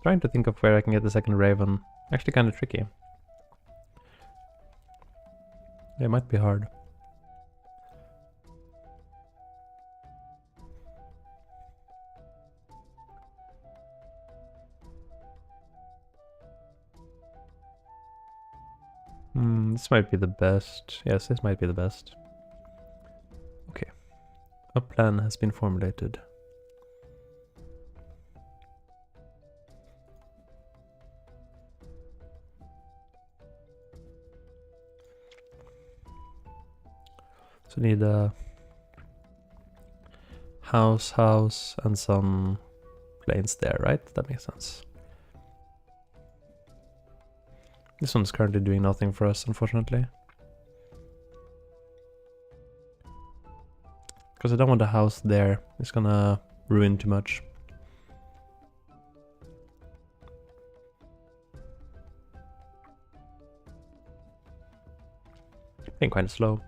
Trying to think of where I can get the second raven. Actually kind of tricky. It might be hard. This might be the best. Yes, this might be the best. Okay. A plan has been formulated. So we need a house, and some planes there, right? That makes sense. This one's currently doing nothing for us, unfortunately. Because I don't want a house there. It's gonna ruin too much. Being kind of slow.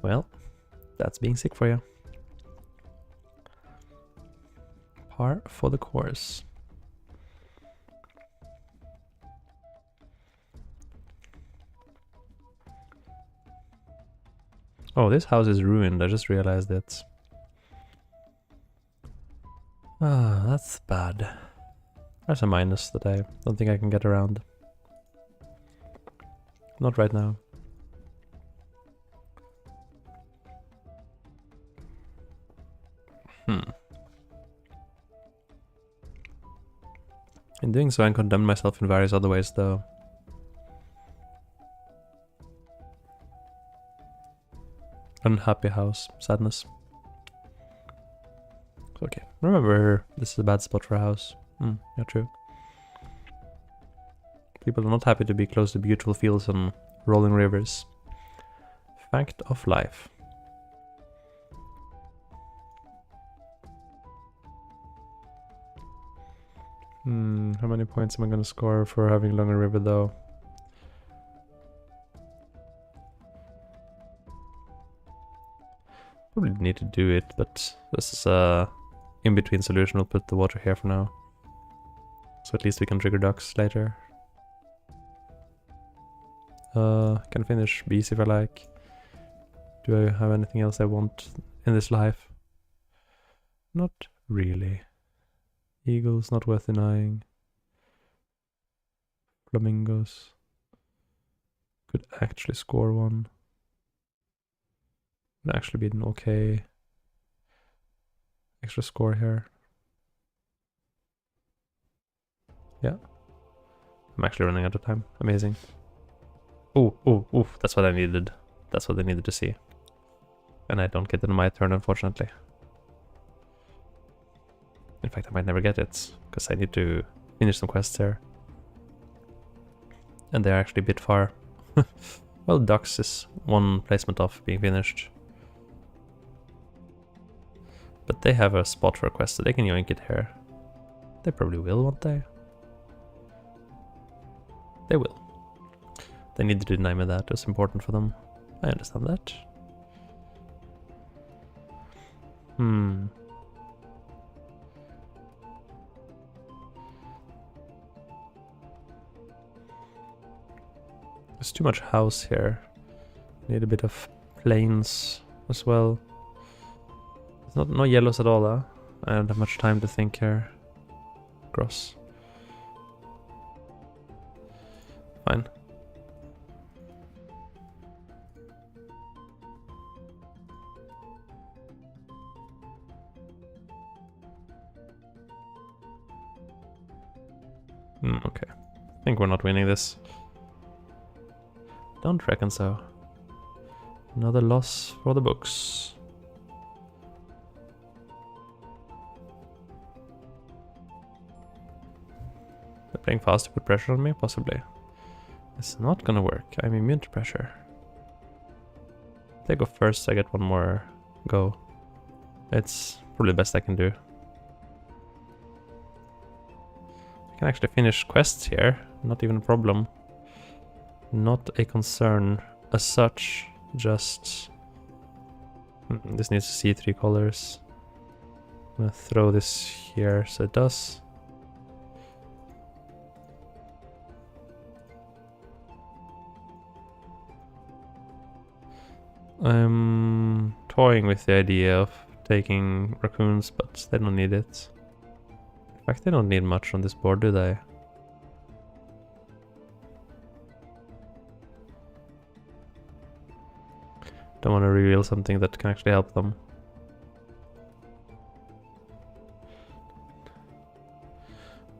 Well, that's being sick for you. Par for the course. Oh, this house is ruined. I just realized it. Ah, that's bad. There's a minus that I don't think I can get around. Not right now. In doing so, I condemned myself in various other ways, though. Unhappy house. Sadness. Okay. Remember, this is a bad spot for a house. Yeah, true. People are not happy to be close to beautiful fields and rolling rivers. Fact of life. How many points am I gonna score for having a longer river, though? Probably need to do it, but this is a in-between solution. We'll put the water here for now. So at least we can trigger ducks later. Can finish bees if I like. Do I have anything else I want in this life? Not really. Eagles, not worth denying. Flamingos. Could actually score one. Would actually be an okay extra score here. Yeah. I'm actually running out of time. Amazing. Oh, that's what I needed. That's what I needed to see. And I don't get it on my turn, unfortunately. In fact, I might never get it, because I need to finish some quests here. And they're actually a bit far. Well, ducks is one placement off being finished. But they have a spot for a quest, so they can yoink it here. They probably will, won't they? They will. They need to deny me that. It's important for them. I understand that. There's too much house here. Need a bit of plains as well. There's no yellows at all, huh? I don't have much time to think here. Gross. Fine. Okay. I think we're not winning this. Don't reckon so. Another loss for the books. They're playing fast to put pressure on me? Possibly. It's not gonna work. I'm immune to pressure. If they go first, I get one more go. It's probably the best I can do. I can actually finish quests here. Not even a problem. Not a concern as such. Just... this needs to see 3 colors. I'm gonna throw this here so it does. I'm toying with the idea of taking raccoons, but they don't need it. In fact, they don't need much on this board, do they? Don't want to reveal something that can actually help them.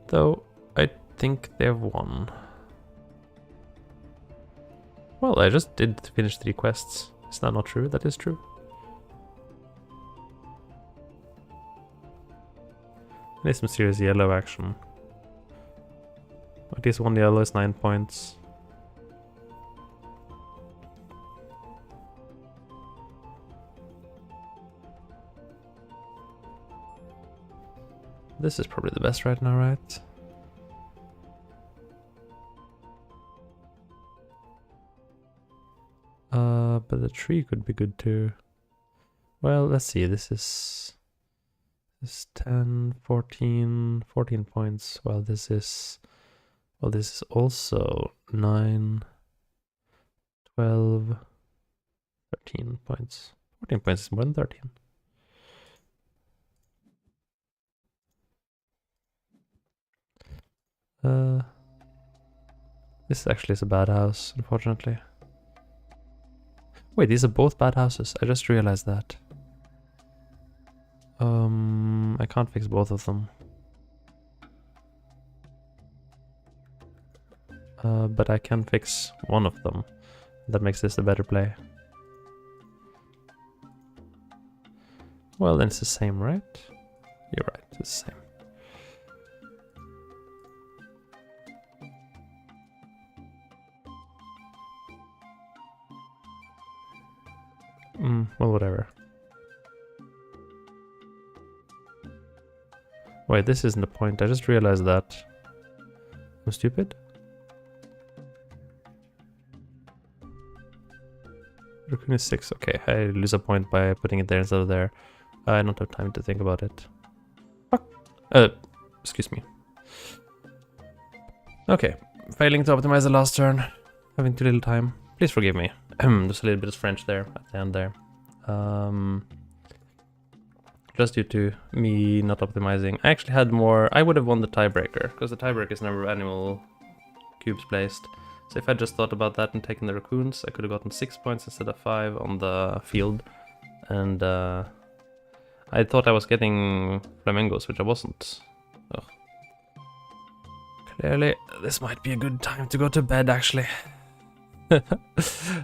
Though, I think they've won. Well, I just did finish 3 quests. Is that not true? That is true. There's some serious yellow action. At least 1 yellow is 9 points. This is probably the best right now, right? But the tree could be good too. Well, let's see. This is 10, 14 points. Well, this is also 9, 12, 13 points. 14 points is more than 13. This actually is a bad house, unfortunately. Wait, these are both bad houses. I just realized that. I can't fix both of them. But I can fix one of them. That makes this a better play. Well, then it's the same, right? You're right, it's the same. Well, whatever. Wait, this isn't the point. I just realized that. I'm stupid. Raccoon is 6. Okay, I lose a point by putting it there instead of there. I don't have time to think about it. Fuck. Excuse me. Okay, failing to optimize the last turn. Having too little time. Please forgive me. There's a little bit of French there at the end there. Just due to me not optimizing. I actually had more. I would have won the tiebreaker because the tiebreaker is number of animal cubes placed. So if I just thought about that and taken the raccoons, I could have gotten 6 points instead of 5 on the field. And I thought I was getting flamingos, which I wasn't. Ugh. Clearly, this might be a good time to go to bed, actually.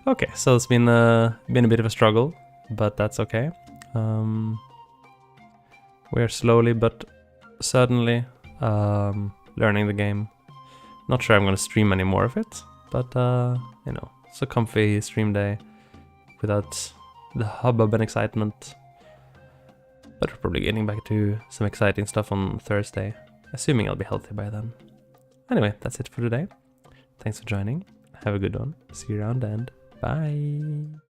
Okay, so it's been a bit of a struggle, but that's okay. We're slowly but certainly learning the game. Not sure I'm going to stream any more of it, but you know, it's a comfy stream day without the hubbub and excitement. But we're probably getting back to some exciting stuff on Thursday, assuming I'll be healthy by then. Anyway, that's it for today. Thanks for joining. Have a good one. See you around and bye.